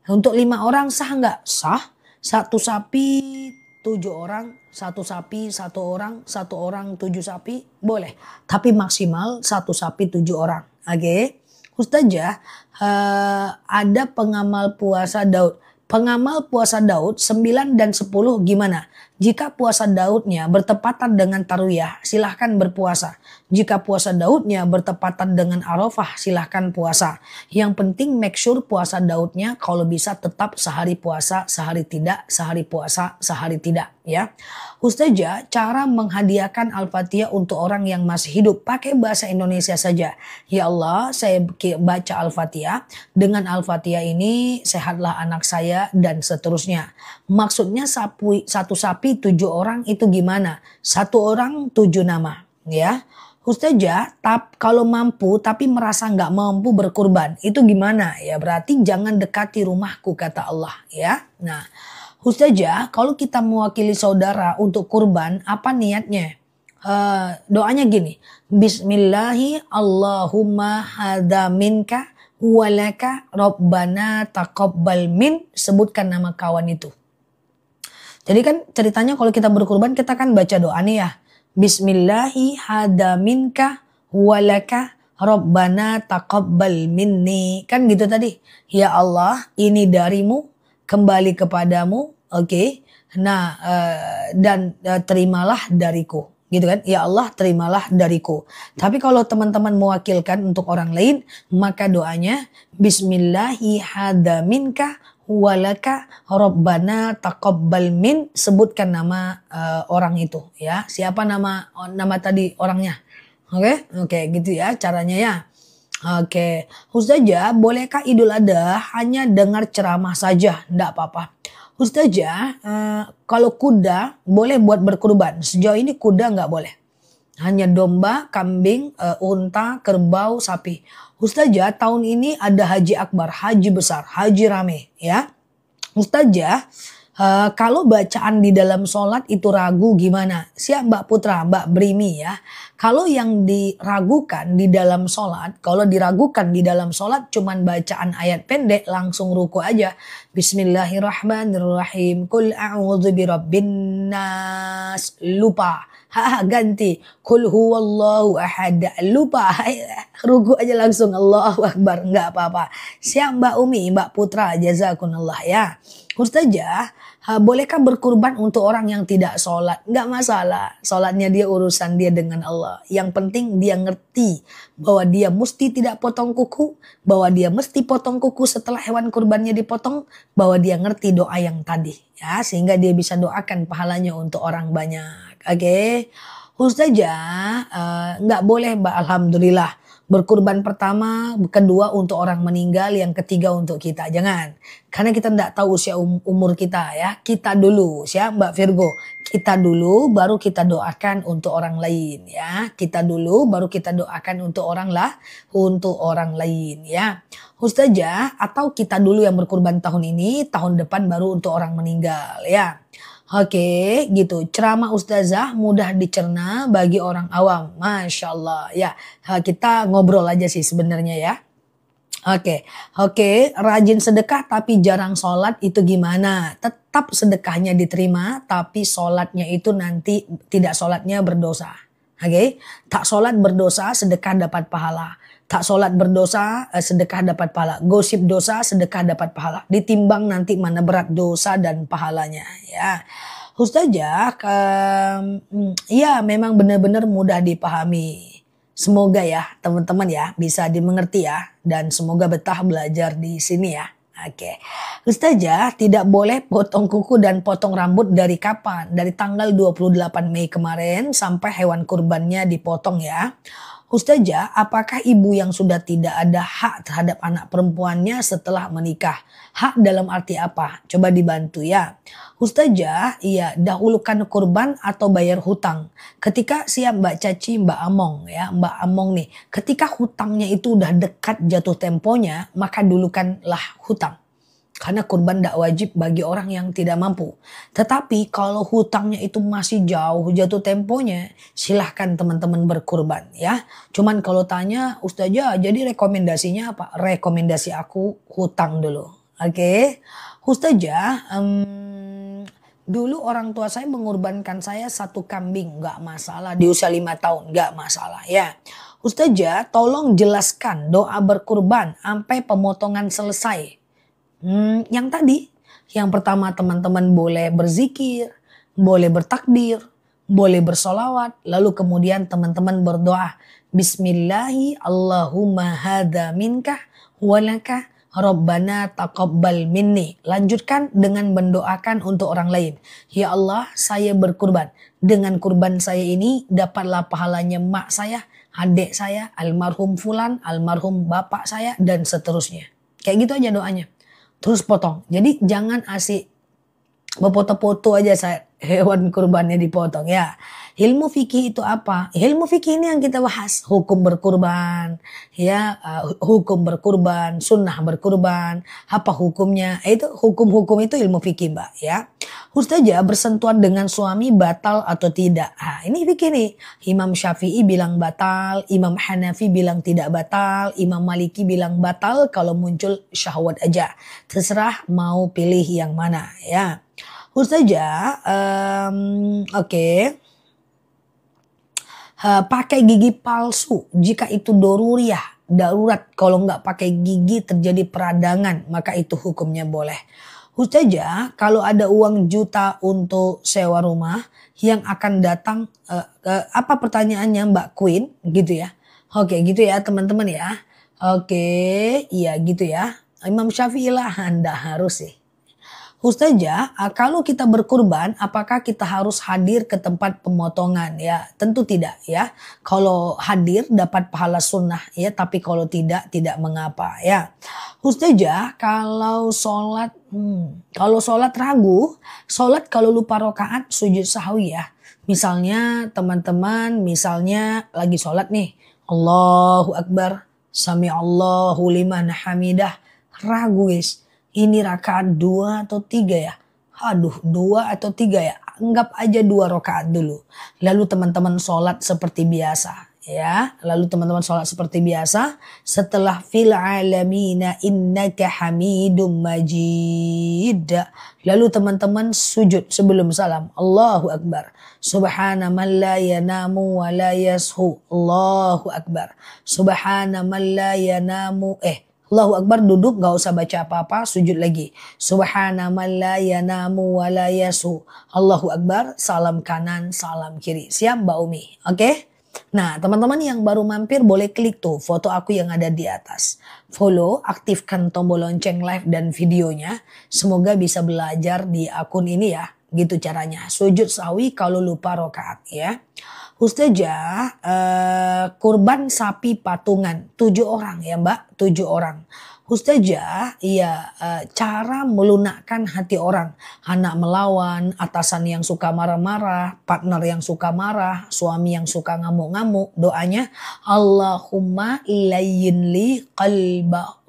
[SPEAKER 1] Untuk 5 orang sah nggak? Sah. 1 sapi 7 orang, 1 sapi 1 orang 7 sapi boleh. Tapi maksimal 1 sapi 7 orang. Oke. Ustazah, ada pengamal puasa Daud. Pengamal puasa Daud 9 dan 10 gimana? Jika puasa Daudnya bertepatan dengan Tarwiyah, silahkan berpuasa. Jika puasa Daudnya bertepatan dengan Arafah, silahkan puasa. Yang penting make sure puasa Daudnya kalau bisa tetap sehari puasa, sehari tidak, sehari puasa, sehari tidak. Ya, Ustazah, cara menghadiahkan Al-Fatihah untuk orang yang masih hidup pakai bahasa Indonesia saja. Ya Allah, saya baca Al-Fatihah. Dengan Al-Fatihah ini sehatlah anak saya dan seterusnya. Maksudnya 1 sapi 7 orang itu gimana? 1 orang 7 nama. Ya, Ustazah, kalau mampu tapi merasa nggak mampu berkurban, itu gimana? Ya berarti jangan dekati rumahku kata Allah ya. Nah, Ustazah, kalau kita mewakili saudara untuk kurban, apa niatnya? Doanya gini, Bismillahi Allahumma hadza minka walaka Rabbana taqabbal min, sebutkan nama kawan itu. Jadi kan ceritanya kalau kita berkurban kita kan baca doa nih ya. Bismillahi hadza minka walaka Rabbana taqabbal minni. Kan gitu tadi. Ya Allah, ini darimu, kembali kepadamu. Oke. Nah, terimalah dariku. Gitu kan. Ya Allah, terimalah dariku. Tapi kalau teman-teman mewakilkan untuk orang lain, maka doanya Bismillahi hadza minka walaka Rabbana taqabbal min, sebutkan nama orang itu ya. Siapa nama tadi orangnya? Oke, gitu ya caranya ya. Oke, Ustazah, bolehkah Idul Adha hanya dengar ceramah saja? Enggak apa-apa. Ustazah, kalau kuda boleh buat berkurban. Sejauh ini kuda nggak boleh. Hanya domba, kambing, unta, kerbau, sapi. Ustazah, tahun ini ada haji akbar, haji besar, haji rame ya. Ustazah, kalau bacaan di dalam sholat itu ragu gimana? Siap Mbak Putra, Mbak Brimi ya. Kalau yang diragukan di dalam sholat, kalau diragukan di dalam sholat cuman bacaan ayat pendek langsung ruku aja. Bismillahirrahmanirrahim. Qul a'udzu birabbin nas. Lupa. Ganti. Qul huwallahu ahad. Lupa. Ruku aja langsung Allahu Akbar. Enggak apa-apa. Siap Mbak Umi, Mbak Putra. Jazakumullah ya. Ustazah, bolehkah berkurban untuk orang yang tidak sholat? Enggak masalah. Sholatnya dia urusan dia dengan Allah. Yang penting dia ngerti bahwa dia mesti tidak potong kuku. Bahwa dia mesti potong kuku setelah hewan kurbannya dipotong. Bahwa dia ngerti doa yang tadi. Ya, sehingga dia bisa doakan pahalanya untuk orang banyak. Oke. Ustazah, enggak boleh Mbak, alhamdulillah. Berkurban pertama, kedua untuk orang meninggal, yang ketiga untuk kita. Jangan. Karena kita tidak tahu usia umur kita ya. Kita dulu, ya Mbak Virgo. Kita dulu baru kita doakan untuk orang lain ya. Kita dulu baru kita doakan untuk untuk orang lain ya. Ustazah, atau kita dulu yang berkurban tahun ini, tahun depan baru untuk orang meninggal ya. Oke, gitu. Ceramah Ustazah mudah dicerna bagi orang awam. Masya Allah. Ya, kita ngobrol aja sih sebenarnya ya. Oke. Rajin sedekah tapi jarang sholat itu gimana? Tetap sedekahnya diterima, tapi sholatnya itu nanti tidak sholatnya berdosa. Oke, tak sholat berdosa, sedekah dapat pahala. Tak sholat berdosa, sedekah dapat pahala. Gosip dosa, sedekah dapat pahala. Ditimbang nanti mana berat dosa dan pahalanya. Ya, Ustazah, ya memang benar-benar mudah dipahami. Semoga ya teman-teman ya bisa dimengerti ya. Dan semoga betah belajar di sini ya. Oke. Ustazah, tidak boleh potong kuku dan potong rambut dari kapan? Dari tanggal 28 Mei kemarin sampai hewan kurbannya dipotong ya. Ustazah, apakah ibu yang sudah tidak ada hak terhadap anak perempuannya setelah menikah? Hak dalam arti apa? Coba dibantu ya. Ustazah, iya, dahulukan kurban atau bayar hutang. Ketika siap Mbak Caci, Mbak Among ya, Mbak Among nih. Ketika hutangnya itu udah dekat jatuh temponya, maka dulukanlah hutang. Karena kurban tidak wajib bagi orang yang tidak mampu. Tetapi kalau hutangnya itu masih jauh jatuh temponya, silahkan teman-teman berkurban ya. Cuman kalau tanya Ustazah, jadi rekomendasinya apa? Rekomendasi aku hutang dulu. Oke. Ustazah, dulu orang tua saya mengorbankan saya 1 kambing, nggak masalah. Di usia 5 tahun, nggak masalah ya. Ustazah, tolong jelaskan doa berkurban sampai pemotongan selesai. Yang tadi, yang pertama teman-teman boleh berzikir, boleh bertakbir, boleh bersolawat, lalu kemudian teman-teman berdoa. Bismillahi Allahumma hadza minkah walaka Rabbana taqabbal minni. Lanjutkan dengan mendoakan untuk orang lain. Ya Allah, saya berkurban. Dengan kurban saya ini dapatlah pahalanya mak saya, adik saya, almarhum fulan, almarhum bapak saya, dan seterusnya. Kayak gitu aja doanya. Terus potong. Jadi jangan asik foto-foto aja saya hewan kurbannya dipotong ya. Ilmu fikih itu apa? Ilmu fikih ini yang kita bahas. Hukum berkurban, ya, hukum berkurban, sunnah berkurban, apa hukumnya? Itu hukum-hukum itu ilmu fikih, Mbak, ya. Ustazah, bersentuhan dengan suami batal atau tidak? Ini fikih nih. Imam Syafi'i bilang batal, Imam Hanafi bilang tidak batal, Imam Maliki bilang batal kalau muncul syahwat aja. Terserah mau pilih yang mana, ya. Ustazah, oke. Pakai gigi palsu jika itu darurat. Kalau nggak pakai gigi terjadi peradangan, maka itu hukumnya boleh. Ustazah, kalau ada uang juta untuk sewa rumah yang akan datang, apa pertanyaannya Mbak Queen gitu ya? Oke, gitu ya teman-teman ya. Oke, iya gitu ya. Imam Syafi'i lah Anda harus sih. Ustazah, kalau kita berkurban, apakah kita harus hadir ke tempat pemotongan? Ya, tentu tidak ya. Kalau hadir dapat pahala sunnah ya, tapi kalau tidak mengapa ya. Ustazah, kalau sholat ragu, sholat kalau lupa rokaat sujud sahwi ya. Misalnya teman-teman, lagi sholat nih, Allahu Akbar, Sami Allahu liman hamidah, ragu guys. Ini rakaat 2 atau 3 ya? Aduh, 2 atau 3 ya? Anggap aja 2 rakaat dulu. Lalu teman-teman sholat seperti biasa. Ya, lalu teman-teman sholat seperti biasa. Setelah fil alamina innaka hamidum majid. Lalu teman-teman sujud sebelum salam. Allahu Akbar. Subhana man la yanamu wa la yashu. Allahu Akbar. Subhana man la yanamu. Allahu Akbar, duduk, gak usah baca apa-apa, sujud lagi. Subhana man la yanamu wa la yasu. Allahu Akbar, salam kanan, salam kiri. Siap Mbak Umi? Oke? Nah, teman-teman yang baru mampir boleh klik tuh foto aku yang ada di atas. Follow, aktifkan tombol lonceng live dan videonya. Semoga bisa belajar di akun ini ya. Gitu caranya. Sujud sahwi kalau lupa rakaat ya. Ustazah, kurban sapi patungan 7 orang ya Mbak, 7 orang. Ustazah, iya, cara melunakkan hati orang. Anak melawan, atasan yang suka marah-marah, partner yang suka marah, suami yang suka ngamuk-ngamuk. Doanya, Allahumma layyin li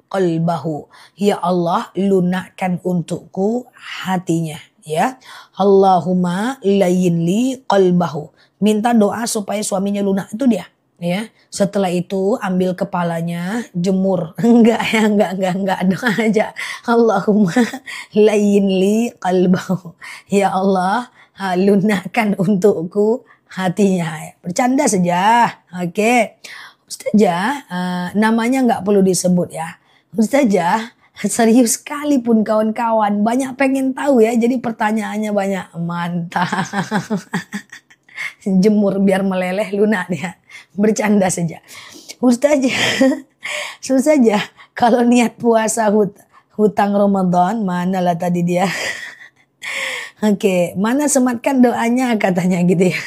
[SPEAKER 1] qalbahu. Ya Allah, lunakkan untukku hatinya. Ya, Allahumma layyin li qalbahu. Minta doa supaya suaminya lunak, itu dia. Ya, setelah itu ambil kepalanya, jemur. Enggak, doa aja. Allahumma layyin li qalbahu. Ya Allah, lunakkan untukku hatinya. Bercanda saja. Oke. Ustazah, namanya nggak perlu disebut ya. Ustazah, serius sekalipun kawan-kawan, banyak pengen tahu ya, jadi pertanyaannya banyak. Mantap. Jemur biar meleleh lunak dia. Bercanda saja. Ustazah, kalau niat puasa hutang Ramadan, manalah tadi dia. Oke, mana sematkan doanya katanya gitu ya.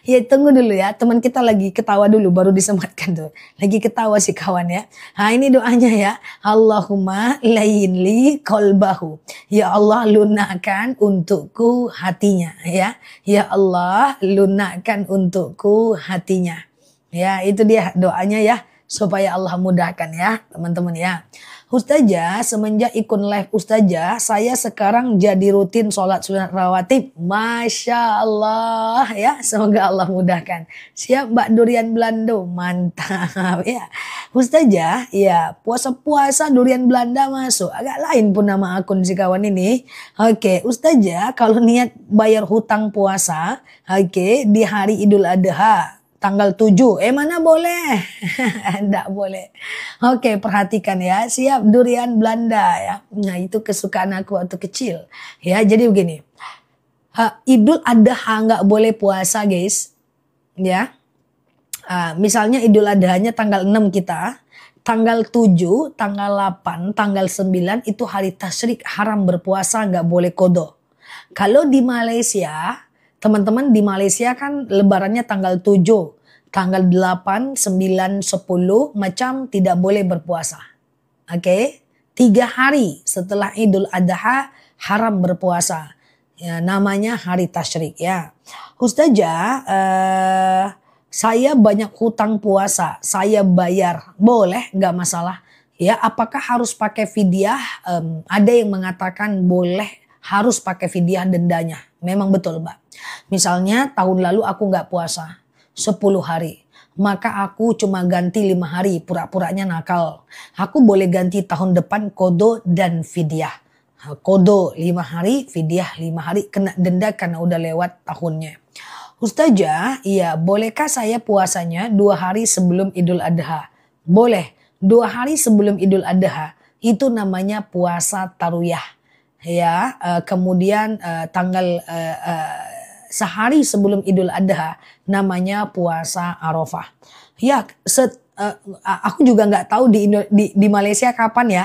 [SPEAKER 1] Ya tunggu dulu ya, teman kita lagi ketawa dulu baru disematkan tuh. Lagi ketawa si kawan ya. Nah ini doanya ya. Allahumma layyin li qalbahu. Ya Allah lunakkan untukku hatinya ya. Ya Allah lunakkan untukku hatinya. Ya itu dia doanya ya. Supaya Allah mudahkan ya teman-teman ya. Ustazah, semenjak ikut live Ustazah, saya sekarang jadi rutin sholat sunat rawatib. Masya Allah ya, semoga Allah mudahkan. Siap Mbak Durian Belando, mantap ya. Ustazah, ya puasa-puasa Durian Belanda masuk. Agak lain pun nama akun si kawan ini. Oke, Ustazah, kalau niat bayar hutang puasa, oke, di hari Idul Adha. Tanggal 7, mana boleh? Enggak boleh. Oke, perhatikan ya. Siap durian Belanda ya. Nah, itu kesukaan aku waktu kecil. Ya, jadi begini. Idul Adha nggak boleh puasa, guys. Ya. Misalnya Idul Adhanya tanggal 6 kita. Tanggal 7, tanggal 8, tanggal 9 itu hari tasyrik, haram berpuasa, nggak boleh kodo. Kalau di Malaysia, teman-teman di Malaysia kan lebarannya tanggal 7, tanggal 8, 9, 10 macam tidak boleh berpuasa. Oke, 3 hari setelah Idul Adha haram berpuasa. Ya, namanya hari tasyrik ya. Ustazah, saya banyak hutang puasa, saya bayar, boleh nggak masalah. Ya, apakah harus pakai fidyah? Ada yang mengatakan boleh, harus pakai fidyah dendanya. Memang betul Mbak. Misalnya tahun lalu aku nggak puasa 10 hari. Maka aku cuma ganti 5 hari, pura-puranya nakal. Aku boleh ganti tahun depan kodo dan fidyah. Kodo 5 hari, fidyah 5 hari, kena denda karena udah lewat tahunnya. Ustazah, iya bolehkah saya puasanya 2 hari sebelum Idul Adha? Boleh, 2 hari sebelum Idul Adha. Itu namanya puasa tarwiyah. Ya, kemudian tanggal sehari sebelum Idul Adha namanya puasa Arafah. Ya, aku juga nggak tahu di Malaysia kapan ya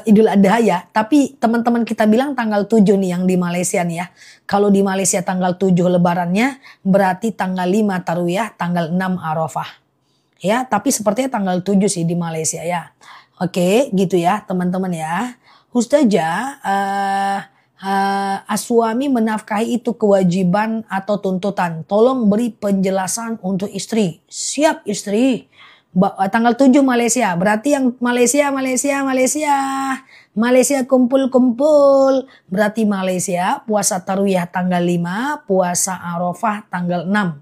[SPEAKER 1] Idul Adha ya. Tapi teman-teman kita bilang tanggal 7 nih yang di Malaysia nih ya. Kalau di Malaysia tanggal 7 lebarannya berarti tanggal 5 Tarwiyah, tanggal 6 Arafah. Ya, tapi sepertinya tanggal 7 sih di Malaysia ya. Oke, gitu ya teman-teman ya. Ustazah, suami menafkahi itu kewajiban atau tuntutan. Tolong beri penjelasan untuk istri. Siap istri. Tanggal 7 Malaysia. Berarti yang Malaysia kumpul-kumpul. Berarti Malaysia puasa tarwiyah tanggal 5, puasa Arafah tanggal 6.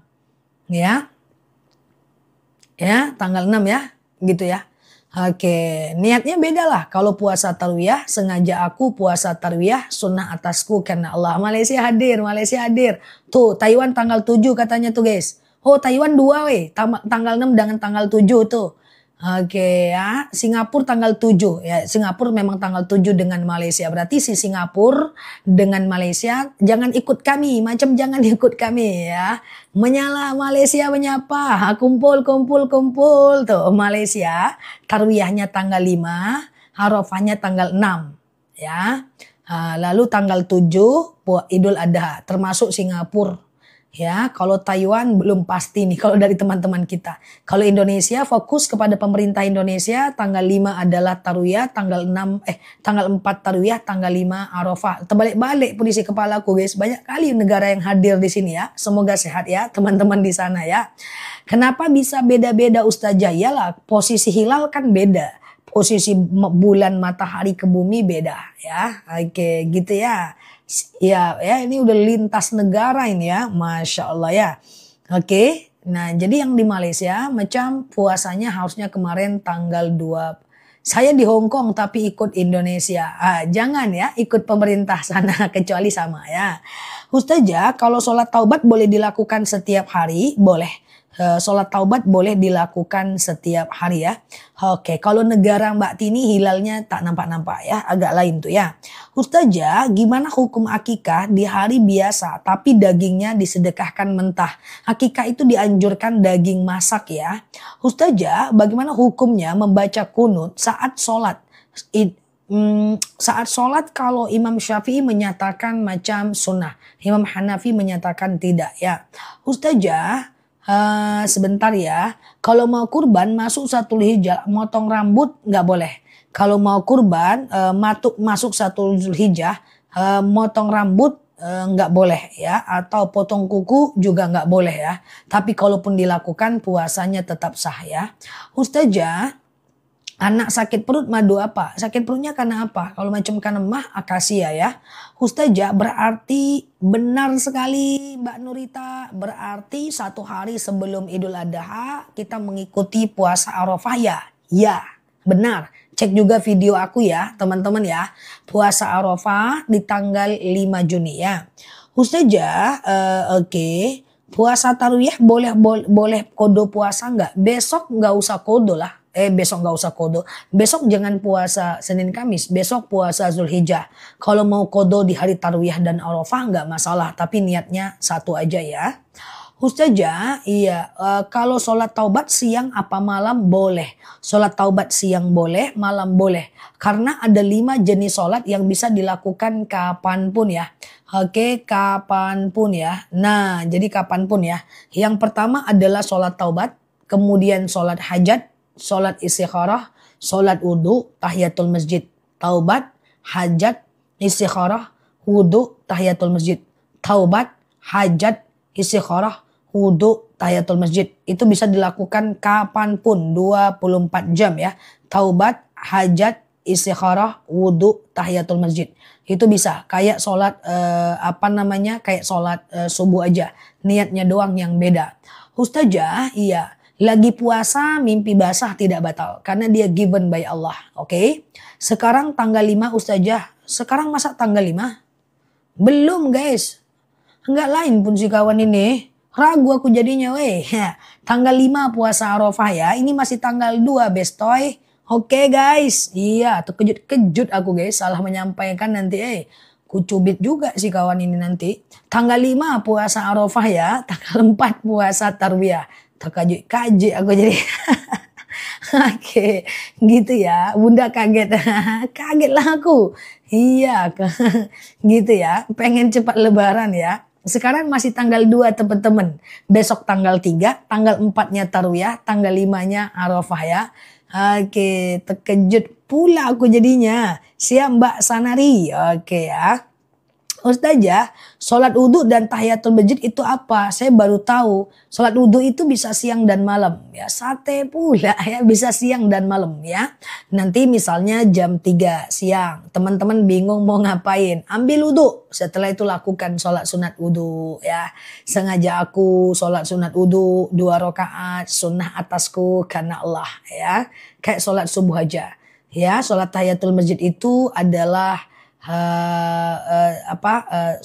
[SPEAKER 1] Ya. Ya, tanggal 6 ya. Gitu ya. Oke, niatnya beda lah. Kalau puasa tarwiyah, sengaja aku puasa tarwiyah, sunnah atasku karena Allah. Malaysia hadir. Tuh, Taiwan tanggal 7 katanya tuh guys. Oh, Taiwan 2 weh. Tanggal 6 dengan tanggal 7 tuh. Oke ya, Singapura tanggal 7. Ya, Singapura memang tanggal 7 dengan Malaysia. Berarti si Singapura dengan Malaysia jangan ikut kami. Macam jangan ikut kami ya. Menyala Malaysia menyapa. Kumpul. Tuh Malaysia. Tarwiyahnya tanggal 5. Arafahnya tanggal 6. Ya. Lalu tanggal 7 Idul Adha, termasuk Singapura. Ya, kalau Taiwan belum pasti nih kalau dari teman-teman kita. Kalau Indonesia fokus kepada pemerintah Indonesia, tanggal 5 adalah Tarwiyah, tanggal 4 Tarwiyah, tanggal 5 Arafah. Terbalik-balik pun isi kepalaku guys. Banyak kali negara yang hadir di sini ya. Semoga sehat ya teman-teman di sana ya. Kenapa bisa beda-beda Ustazah? Yalah, posisi hilal kan beda. Posisi bulan matahari ke bumi beda ya. Oke, gitu ya. Ya, ini udah lintas negara ini ya, Masya Allah ya. Oke, nah jadi yang di Malaysia macam puasanya harusnya kemarin tanggal 2. Saya di Hong Kong tapi ikut Indonesia. Jangan ya ikut pemerintah sana kecuali sama ya. Ustazah, kalau sholat taubat boleh dilakukan setiap hari? Boleh. Sholat taubat boleh dilakukan setiap hari ya. Oke, kalau negara Mbak Tini hilalnya tak nampak-nampak ya, agak lain tuh ya. Ustazah, gimana hukum akikah di hari biasa tapi dagingnya disedekahkan mentah? Akikah itu dianjurkan daging masak ya. Ustazah, bagaimana hukumnya membaca kunut saat sholat? Saat sholat kalau Imam Syafi'i menyatakan macam sunnah, Imam Hanafi menyatakan tidak ya. Ustazah, sebentar ya. Kalau mau kurban masuk 1 Zulhijjah, motong rambut nggak boleh. Kalau mau kurban masuk 1 Zulhijjah, motong rambut nggak boleh ya. Atau potong kuku juga nggak boleh ya. Tapi kalaupun dilakukan puasanya tetap sah ya. Ustazah, anak sakit perut madu apa? Sakit perutnya karena apa? Kalau macam karena mah akasia ya. Ustazah, berarti benar sekali Mbak Nurita. Berarti 1 hari sebelum Idul Adha kita mengikuti puasa Arafah ya? Ya, benar. Cek juga video aku ya teman-teman ya. Puasa Arafah di tanggal 5 Juni ya. Ustazah, oke. Puasa Tarwiyah boleh kodo puasa nggak? Besok nggak usah kodo lah. Besok nggak usah kodo. Besok jangan puasa Senin Kamis. Besok puasa Zulhijjah. Kalau mau kodo di hari Tarwiyah dan Arafah nggak masalah. Tapi niatnya satu aja ya. Ustazah, iya. Kalau sholat taubat siang apa malam boleh. Sholat taubat siang boleh, malam boleh. Karena ada 5 jenis sholat yang bisa dilakukan kapanpun ya. Oke, kapanpun ya. Nah, jadi kapanpun ya. Yang pertama adalah sholat taubat. Kemudian sholat hajat. Sholat istikharah, sholat wudhu, tahiyatul masjid. Taubat, hajat, istikharah, wudhu, tahiyatul masjid. Taubat, hajat, istikharah, wudhu, tahiyatul masjid. Itu bisa dilakukan kapanpun, 24 jam ya. Taubat, hajat, istikharah, wudhu, tahiyatul masjid. Itu bisa kayak sholat kayak sholat subuh aja. Niatnya doang yang beda. Ustazah, iya. Lagi puasa mimpi basah tidak batal. Karena dia given by Allah. Oke. Sekarang tanggal 5 Ustazah. Sekarang masa tanggal 5? Belum guys. Enggak lain pun si kawan ini. Ragu aku jadinya weh. Tanggal 5 puasa Arafah ya. Ini masih tanggal 2 bestoy. Oke guys. Iya terkejut-kejut aku guys. Salah menyampaikan nanti ku cubit juga si kawan ini nanti. Tanggal 5 puasa Arafah ya. Tanggal 4 puasa Tarwiyah. Terkajut-kajut aku jadi. Oke, gitu ya. Bunda kaget. Kaget lah aku. Iya, gitu ya. Pengen cepat lebaran ya. Sekarang masih tanggal 2 teman-teman. Besok tanggal 3, tanggal 4-nya Tarwiyah, tanggal 5-nya Arafah ya. Oke, terkejut pula aku jadinya. Siap Mbak Sanari. Oke ya. Ustazah, sholat wudhu dan tahiyatul masjid itu apa? Saya baru tahu. Sholat wudhu itu bisa siang dan malam. Ya, sate pula ya, bisa siang dan malam ya. Nanti misalnya jam 3 siang. Teman-teman bingung mau ngapain. Ambil wudhu. Setelah itu lakukan sholat sunat wudhu ya. Sengaja aku sholat sunat wudhu 2 rakaat sunnah atasku karena Allah ya. Kayak sholat subuh aja. Ya, sholat tahiyatul masjid itu adalah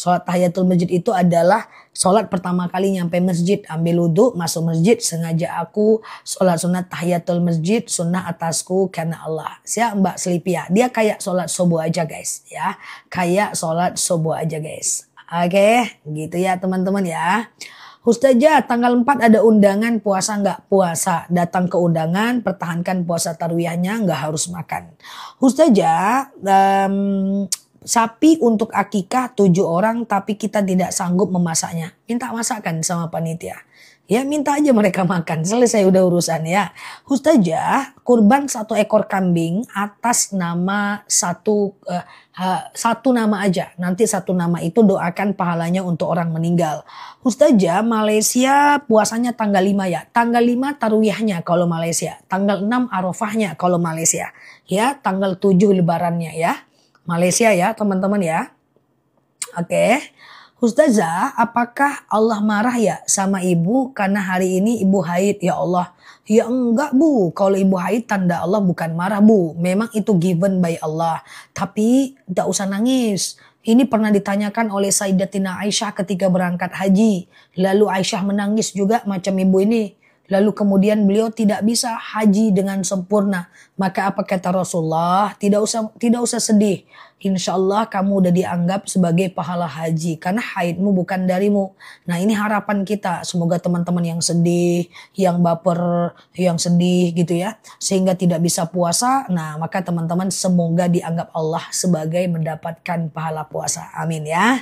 [SPEAKER 1] sholat tahiyatul masjid itu adalah sholat pertama kali nyampe masjid, ambil wudhu, masuk masjid, sengaja aku sholat sunat tahiyatul masjid, sunnah atasku karena Allah. Siap Mbak Selipia, dia kayak sholat subuh aja guys ya, kayak sholat subuh aja guys. Oke, gitu ya teman-teman ya. Ustazah, tanggal 4 ada undangan puasa nggak? Puasa. Datang ke undangan, pertahankan puasa tarwiyahnya, nggak harus makan. Ustazah, sapi untuk akikah 7 orang tapi kita tidak sanggup memasaknya. Minta masakan sama panitia. Ya minta aja mereka makan, selesai udah urusan ya. Ustazah, kurban 1 ekor kambing atas nama satu nama aja. Nanti 1 nama itu doakan pahalanya untuk orang meninggal. Ustazah, Malaysia puasanya tanggal 5 ya. Tanggal 5 taruwihnya kalau Malaysia. Tanggal 6 Arafahnya kalau Malaysia. Ya, tanggal 7 lebarannya ya. Malaysia ya teman-teman ya. Oke. Ustazah, apakah Allah marah ya sama ibu karena hari ini ibu haid? Ya Allah, ya enggak bu. Kalau ibu haid tanda Allah bukan marah bu. Memang itu given by Allah. Tapi tidak usah nangis. Ini pernah ditanyakan oleh Sayyidatina Aisyah ketika berangkat haji. Lalu Aisyah menangis juga macam ibu ini. Lalu kemudian beliau tidak bisa haji dengan sempurna. Maka apa kata Rasulullah? Tidak usah sedih. Insya Allah kamu udah dianggap sebagai pahala haji. Karena haidmu bukan darimu. Nah ini harapan kita. Semoga teman-teman yang sedih, yang baper, yang sedih gitu ya. Sehingga tidak bisa puasa. Nah maka teman-teman semoga dianggap Allah sebagai mendapatkan pahala puasa. Amin ya.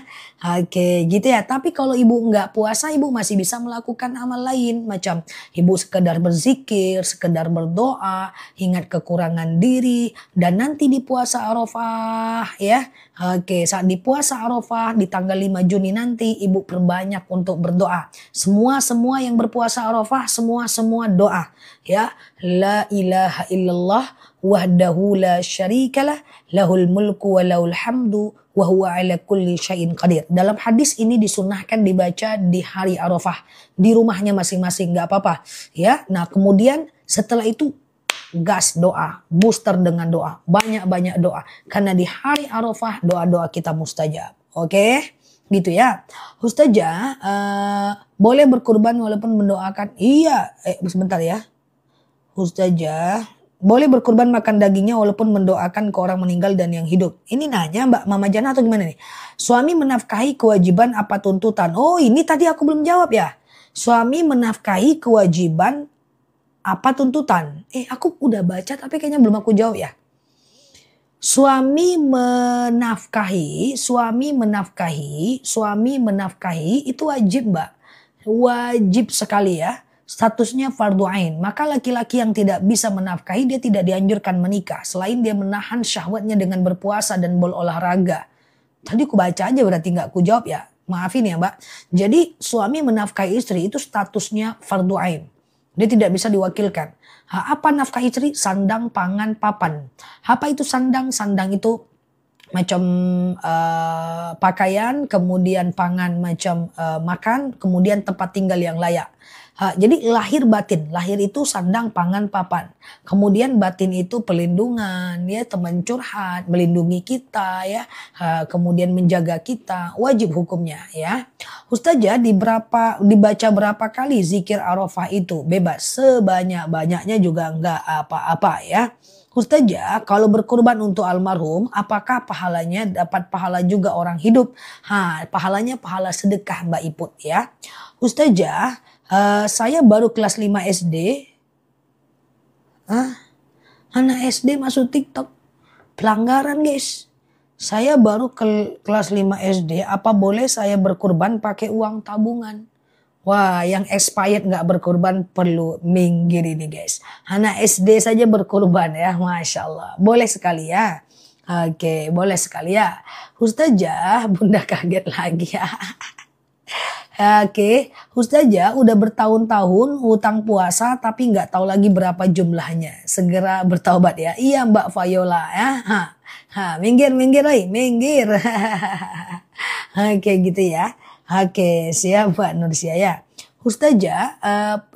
[SPEAKER 1] Oke gitu ya. Tapi kalau ibu nggak puasa, ibu masih bisa melakukan amal lain. Macam ibu sekedar berzikir, sekedar berdoa, ingat kekurangan diri. Dan nanti di puasa Arafah ya. Oke, saat di puasa Arafah di tanggal 5 Juni nanti ibu perbanyak untuk berdoa. Semua yang berpuasa Arafah semua doa ya. La ilaha illallah wahdahu la syarikalah lahul mulku wa lahul hamdu wa huwa ala kulli syai'in qadir. Dalam hadis ini disunahkan dibaca di hari Arafah di rumahnya masing-masing, nggak apa-apa ya. Nah, kemudian setelah itu gas doa, booster dengan doa, banyak-banyak doa. Karena di hari Arafah doa-doa kita mustajab. Oke, gitu ya. Ustazah, boleh berkurban walaupun mendoakan? Iya, sebentar ya. Ustazah, boleh berkurban makan dagingnya walaupun mendoakan ke orang meninggal dan yang hidup. Ini nanya Mbak Mama Jana atau gimana nih? Suami menafkahi kewajiban apa tuntutan? Oh ini tadi aku belum jawab ya. Suami menafkahi kewajiban apa tuntutan? Aku udah baca tapi kayaknya belum aku jawab ya. Suami menafkahi itu wajib Mbak. Wajib sekali ya. Statusnya fardu ain. Maka laki-laki yang tidak bisa menafkahi dia tidak dianjurkan menikah. Selain dia menahan syahwatnya dengan berpuasa dan berolahraga. Tadi aku baca aja berarti nggak aku jawab ya. Maafin ya Mbak. Jadi suami menafkahi istri itu statusnya fardu ain. Dia tidak bisa diwakilkan. Apa nafkah istri? Sandang, pangan, papan. Apa itu sandang? Sandang itu macam pakaian, kemudian pangan macam makan, kemudian tempat tinggal yang layak. Jadi lahir batin, lahir itu sandang, pangan, papan. Kemudian batin itu pelindungan, ya teman curhat, melindungi kita, ya. Kemudian menjaga kita, wajib hukumnya, ya. Ustazah dibaca berapa kali zikir Arafah itu? Bebas, sebanyak-banyaknya juga enggak apa-apa, ya. Ustazah, kalau berkurban untuk almarhum, apakah pahalanya dapat pahala juga orang hidup? Pahalanya pahala sedekah Mbak Iput ya. Ustazah, saya baru kelas 5 SD. Anak SD masuk TikTok. Pelanggaran guys. Saya baru kelas 5 SD, apa boleh saya berkurban pakai uang tabungan? Wah, yang expired nggak berkurban perlu minggir ini guys. Anak SD saja berkurban ya, Masya Allah. Boleh sekali ya. Oke, boleh sekali ya. Ustazah, Bunda kaget lagi ya. Oke, Ustazah udah bertahun-tahun hutang puasa tapi nggak tahu lagi berapa jumlahnya. Segera bertaubat ya. Iya Mbak Fayola ya. Minggir, minggir. Oke gitu ya. Oke, siap Mbak Nursia ya. Ustazah,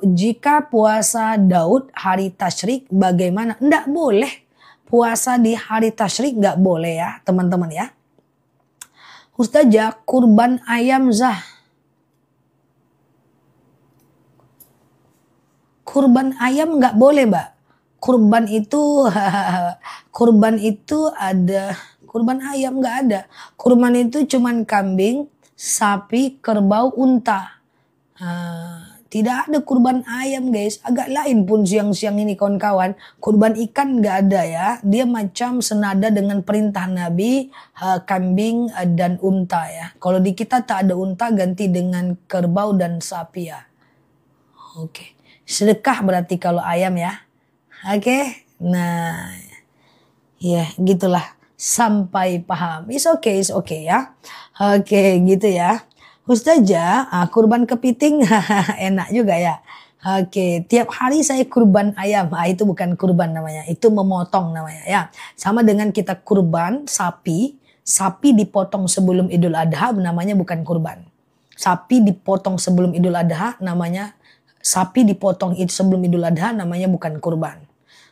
[SPEAKER 1] jika puasa Daud hari tasyrik bagaimana? Nggak boleh. Puasa di hari tasyrik nggak boleh ya teman-teman ya. Ustazah, kurban ayam zah. Kurban ayam nggak boleh Mbak. Kurban itu ada. Kurban ayam nggak ada. Kurban itu cuman kambing, sapi, kerbau, unta. Tidak ada kurban ayam guys. Agak lain pun siang-siang ini kawan-kawan. Kurban ikan nggak ada ya. Dia macam senada dengan perintah Nabi kambing dan unta ya. Kalau di kita tak ada unta, ganti dengan kerbau dan sapi ya. Oke. Sedekah berarti kalau ayam ya. Oke. Nah ya gitulah. Sampai paham. It's okay ya. Oke gitu ya. Ustazah, kurban kepiting enak juga ya. Oke, tiap hari saya kurban ayam. Itu bukan kurban namanya, itu memotong namanya ya. Sama dengan kita kurban sapi, sapi dipotong sebelum Idul Adha namanya bukan kurban. Sapi dipotong sebelum Idul Adha namanya sebelum Idul Adha namanya bukan kurban.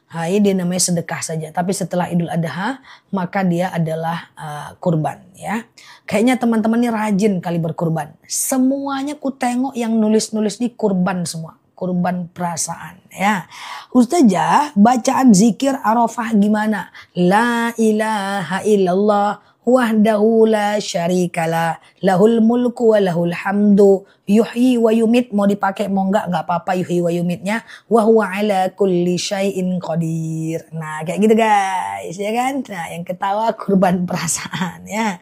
[SPEAKER 1] Ini dia namanya sedekah saja. Tapi setelah Idul Adha maka dia adalah kurban ya. Kayaknya teman-teman ini rajin kali berkurban. Semuanya ku tengok yang nulis-nulis di kurban semua. Kurban perasaan ya. Ustazah, bacaan zikir Arafah gimana? La ilaha illallah wahdahu la syarikalah lahul mulku wa lahul hamdu yuhyi wa yumit. Mau dipakai mau enggak apa-apa yuhyi wa yumitnya, wa huwa ala kulli syai'in qadir. Nah kayak gitu guys ya kan. Nah yang ketawa kurban perasaan ya.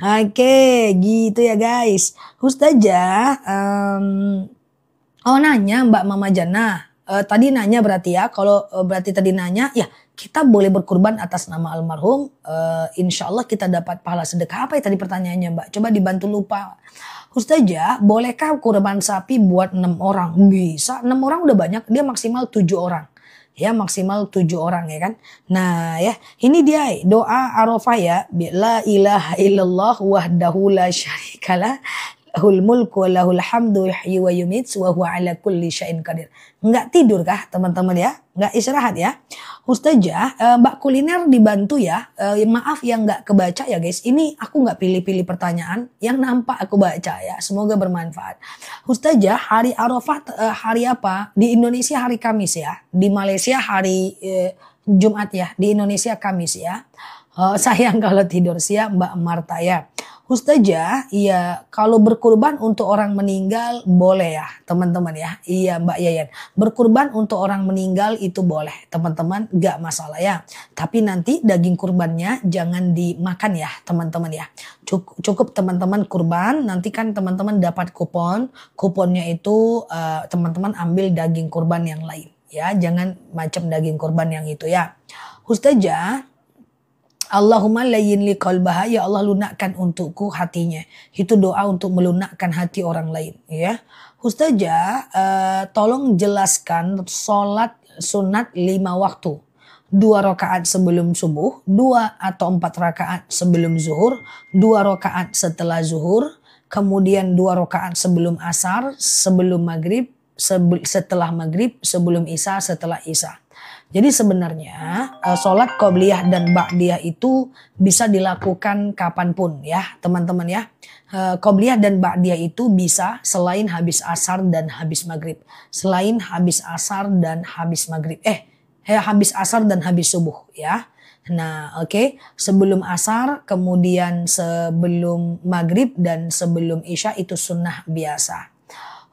[SPEAKER 1] Oke gitu ya guys. Ustazah nanya Mbak Mama Jannah. Tadi nanya berarti ya, kalau berarti tadi nanya ya kita boleh berkurban atas nama almarhum, insya Allah kita dapat pahala sedekah. Apa ya tadi pertanyaannya Mbak? Coba dibantu lupa. Ustazah, bolehkah kurban sapi buat 6 orang? Bisa, 6 orang udah banyak, dia maksimal 7 orang. Ya maksimal 7 orang ya kan. Nah ya ini dia doa Arafah ya. La ilaha illallah wahdahu la syarikalah lahul mulku wa lahul hamdu yuhyi wa yumiit wa huwa ala kulli syai'in qadir. Enggak tidur kah teman-teman ya? Enggak istirahat ya? Ustazah, Mbak Kuliner dibantu ya. Maaf yang enggak kebaca ya guys. Ini aku enggak pilih-pilih pertanyaan, yang nampak aku baca ya. Semoga bermanfaat. Ustazah, hari Arafah hari apa? Di Indonesia hari Kamis ya. Di Malaysia hari Jumat ya. Di Indonesia Kamis ya. Sayang kalau tidur siang Mbak Marta ya. Ustazah, iya kalau berkurban untuk orang meninggal boleh ya teman-teman ya. Iya Mbak Yayan, berkurban untuk orang meninggal itu boleh teman-teman, gak masalah ya. Tapi nanti daging kurbannya jangan dimakan ya teman-teman ya. Cukup teman-teman kurban, nanti kan teman-teman dapat kupon. Kuponnya itu teman-teman ambil daging kurban yang lain ya. Jangan macam daging kurban yang itu ya. Ustazah, Allahumma layyin li qalbaha, ya Allah lunakkan untukku hatinya. Itu doa untuk melunakkan hati orang lain ya. Ustazah, tolong jelaskan sholat sunat 5 waktu. 2 rakaat sebelum subuh, 2 atau 4 rakaat sebelum zuhur, 2 rakaat setelah zuhur, kemudian 2 rakaat sebelum asar, sebelum maghrib, setelah maghrib, sebelum isya, setelah isya. Jadi sebenarnya sholat qobliyah dan ba'diyah itu bisa dilakukan kapanpun ya teman-teman ya. Qobliyah dan ba'diyah itu bisa selain habis asar dan habis maghrib. Selain habis asar dan habis maghrib. Habis asar dan habis subuh ya. Nah oke. Sebelum asar, kemudian sebelum maghrib dan sebelum isya itu sunnah biasa.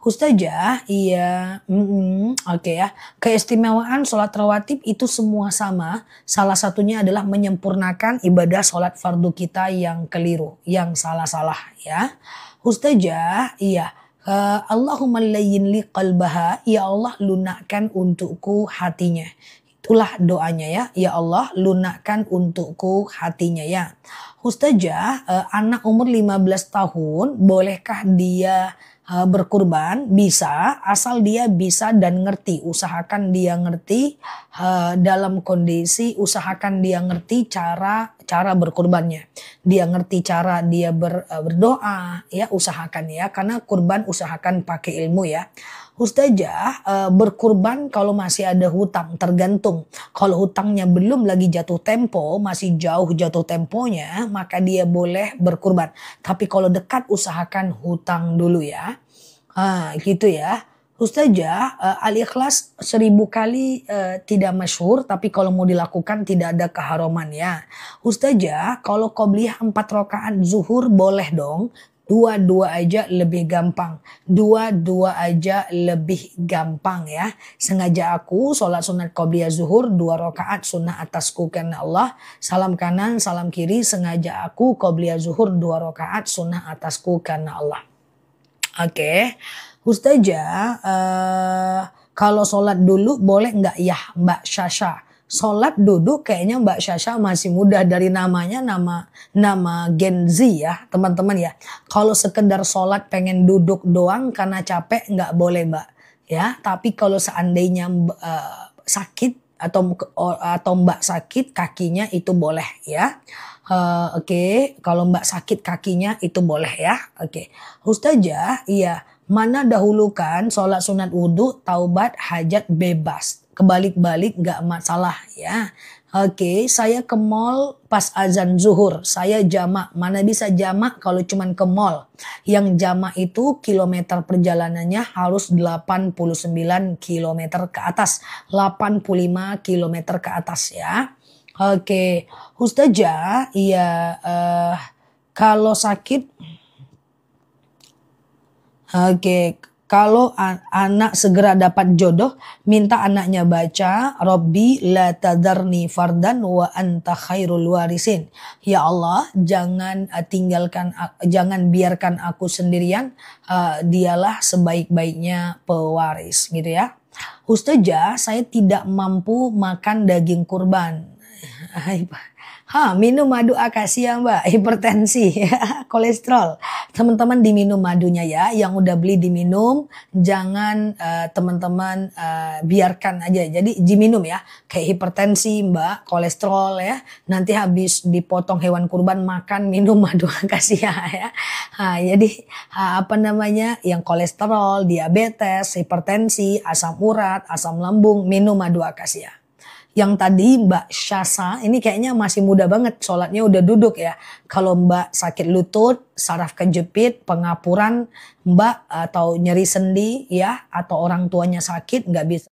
[SPEAKER 1] Ustazah, iya, oke ya. Keistimewaan sholat rawatib itu semua sama. Salah satunya adalah menyempurnakan ibadah sholat fardu kita yang keliru, yang salah-salah ya. Ustazah, iya. Allahumma layyin li qalbaha, ya Allah lunakkan untukku hatinya. Itulah doanya ya. Ya Allah lunakkan untukku hatinya ya. Ustazah, anak umur 15 tahun bolehkah dia berkurban? Bisa, asal dia bisa dan ngerti. Usahakan dia ngerti dalam kondisi, usahakan dia ngerti cara berkurbannya. Dia ngerti cara dia berdoa ya, usahakan ya, karena kurban usahakan pakai ilmu ya. Ustazah, berkurban kalau masih ada hutang, tergantung. Kalau hutangnya belum lagi jatuh tempo, masih jauh jatuh temponya, maka dia boleh berkurban. Tapi kalau dekat usahakan hutang dulu ya. Gitu ya. Ustazah, Al-Ikhlas 1000 kali tidak masyhur, tapi kalau mau dilakukan tidak ada keharuman ya. Ustazah, kalau qobliyah 4 rakaat zuhur boleh dong. Dua-dua aja lebih gampang. Dua-dua aja lebih gampang ya. Sengaja aku sholat sunat qobliyah zuhur 2 rakaat sunnah atasku karena Allah. Salam kanan, salam kiri. Sengaja aku qobliyah zuhur 2 rakaat sunnah atasku karena Allah. Oke. Ustazah, kalau sholat dulu boleh nggak ya Mbak Syasha? Sholat duduk kayaknya Mbak Syasha masih muda, dari namanya nama Gen Z ya teman-teman ya. Kalau sekedar sholat pengen duduk doang karena capek nggak boleh Mbak ya. Tapi kalau seandainya sakit atau Mbak sakit kakinya itu boleh ya. Oke. Kalau Mbak sakit kakinya itu boleh ya. Oke. Ustazah, iya, mana dahulukan sholat sunat wudhu, taubat, hajat, bebas. Kebalik-balik gak masalah ya. Oke, saya ke mall pas azan zuhur. Saya jamak. Mana bisa jamak kalau cuman ke mall. Yang jamak itu kilometer perjalanannya harus 89 kilometer ke atas. 85 kilometer ke atas ya. Oke, Ustazah, iya, kalau sakit, oke, kalau anak segera dapat jodoh, minta anaknya baca Robbi la tadarni fardan wa anta khairul warisin. Ya Allah, jangan jangan biarkan aku sendirian, dialah sebaik-baiknya pewaris gitu ya. Ustazah, saya tidak mampu makan daging kurban. Minum madu akasia Mbak, hipertensi, kolesterol. Teman-teman diminum madunya ya, yang udah beli diminum, jangan teman-teman biarkan aja. Jadi diminum ya, kayak hipertensi Mbak, kolesterol ya. Nanti habis dipotong hewan kurban makan minum madu akasia ya. Jadi yang kolesterol, diabetes, hipertensi, asam urat, asam lambung, minum madu akasia. Yang tadi Mbak Syasa ini kayaknya masih muda banget, sholatnya udah duduk ya. Kalau Mbak sakit lutut, saraf kejepit, pengapuran Mbak, atau nyeri sendi ya, atau orang tuanya sakit nggak bisa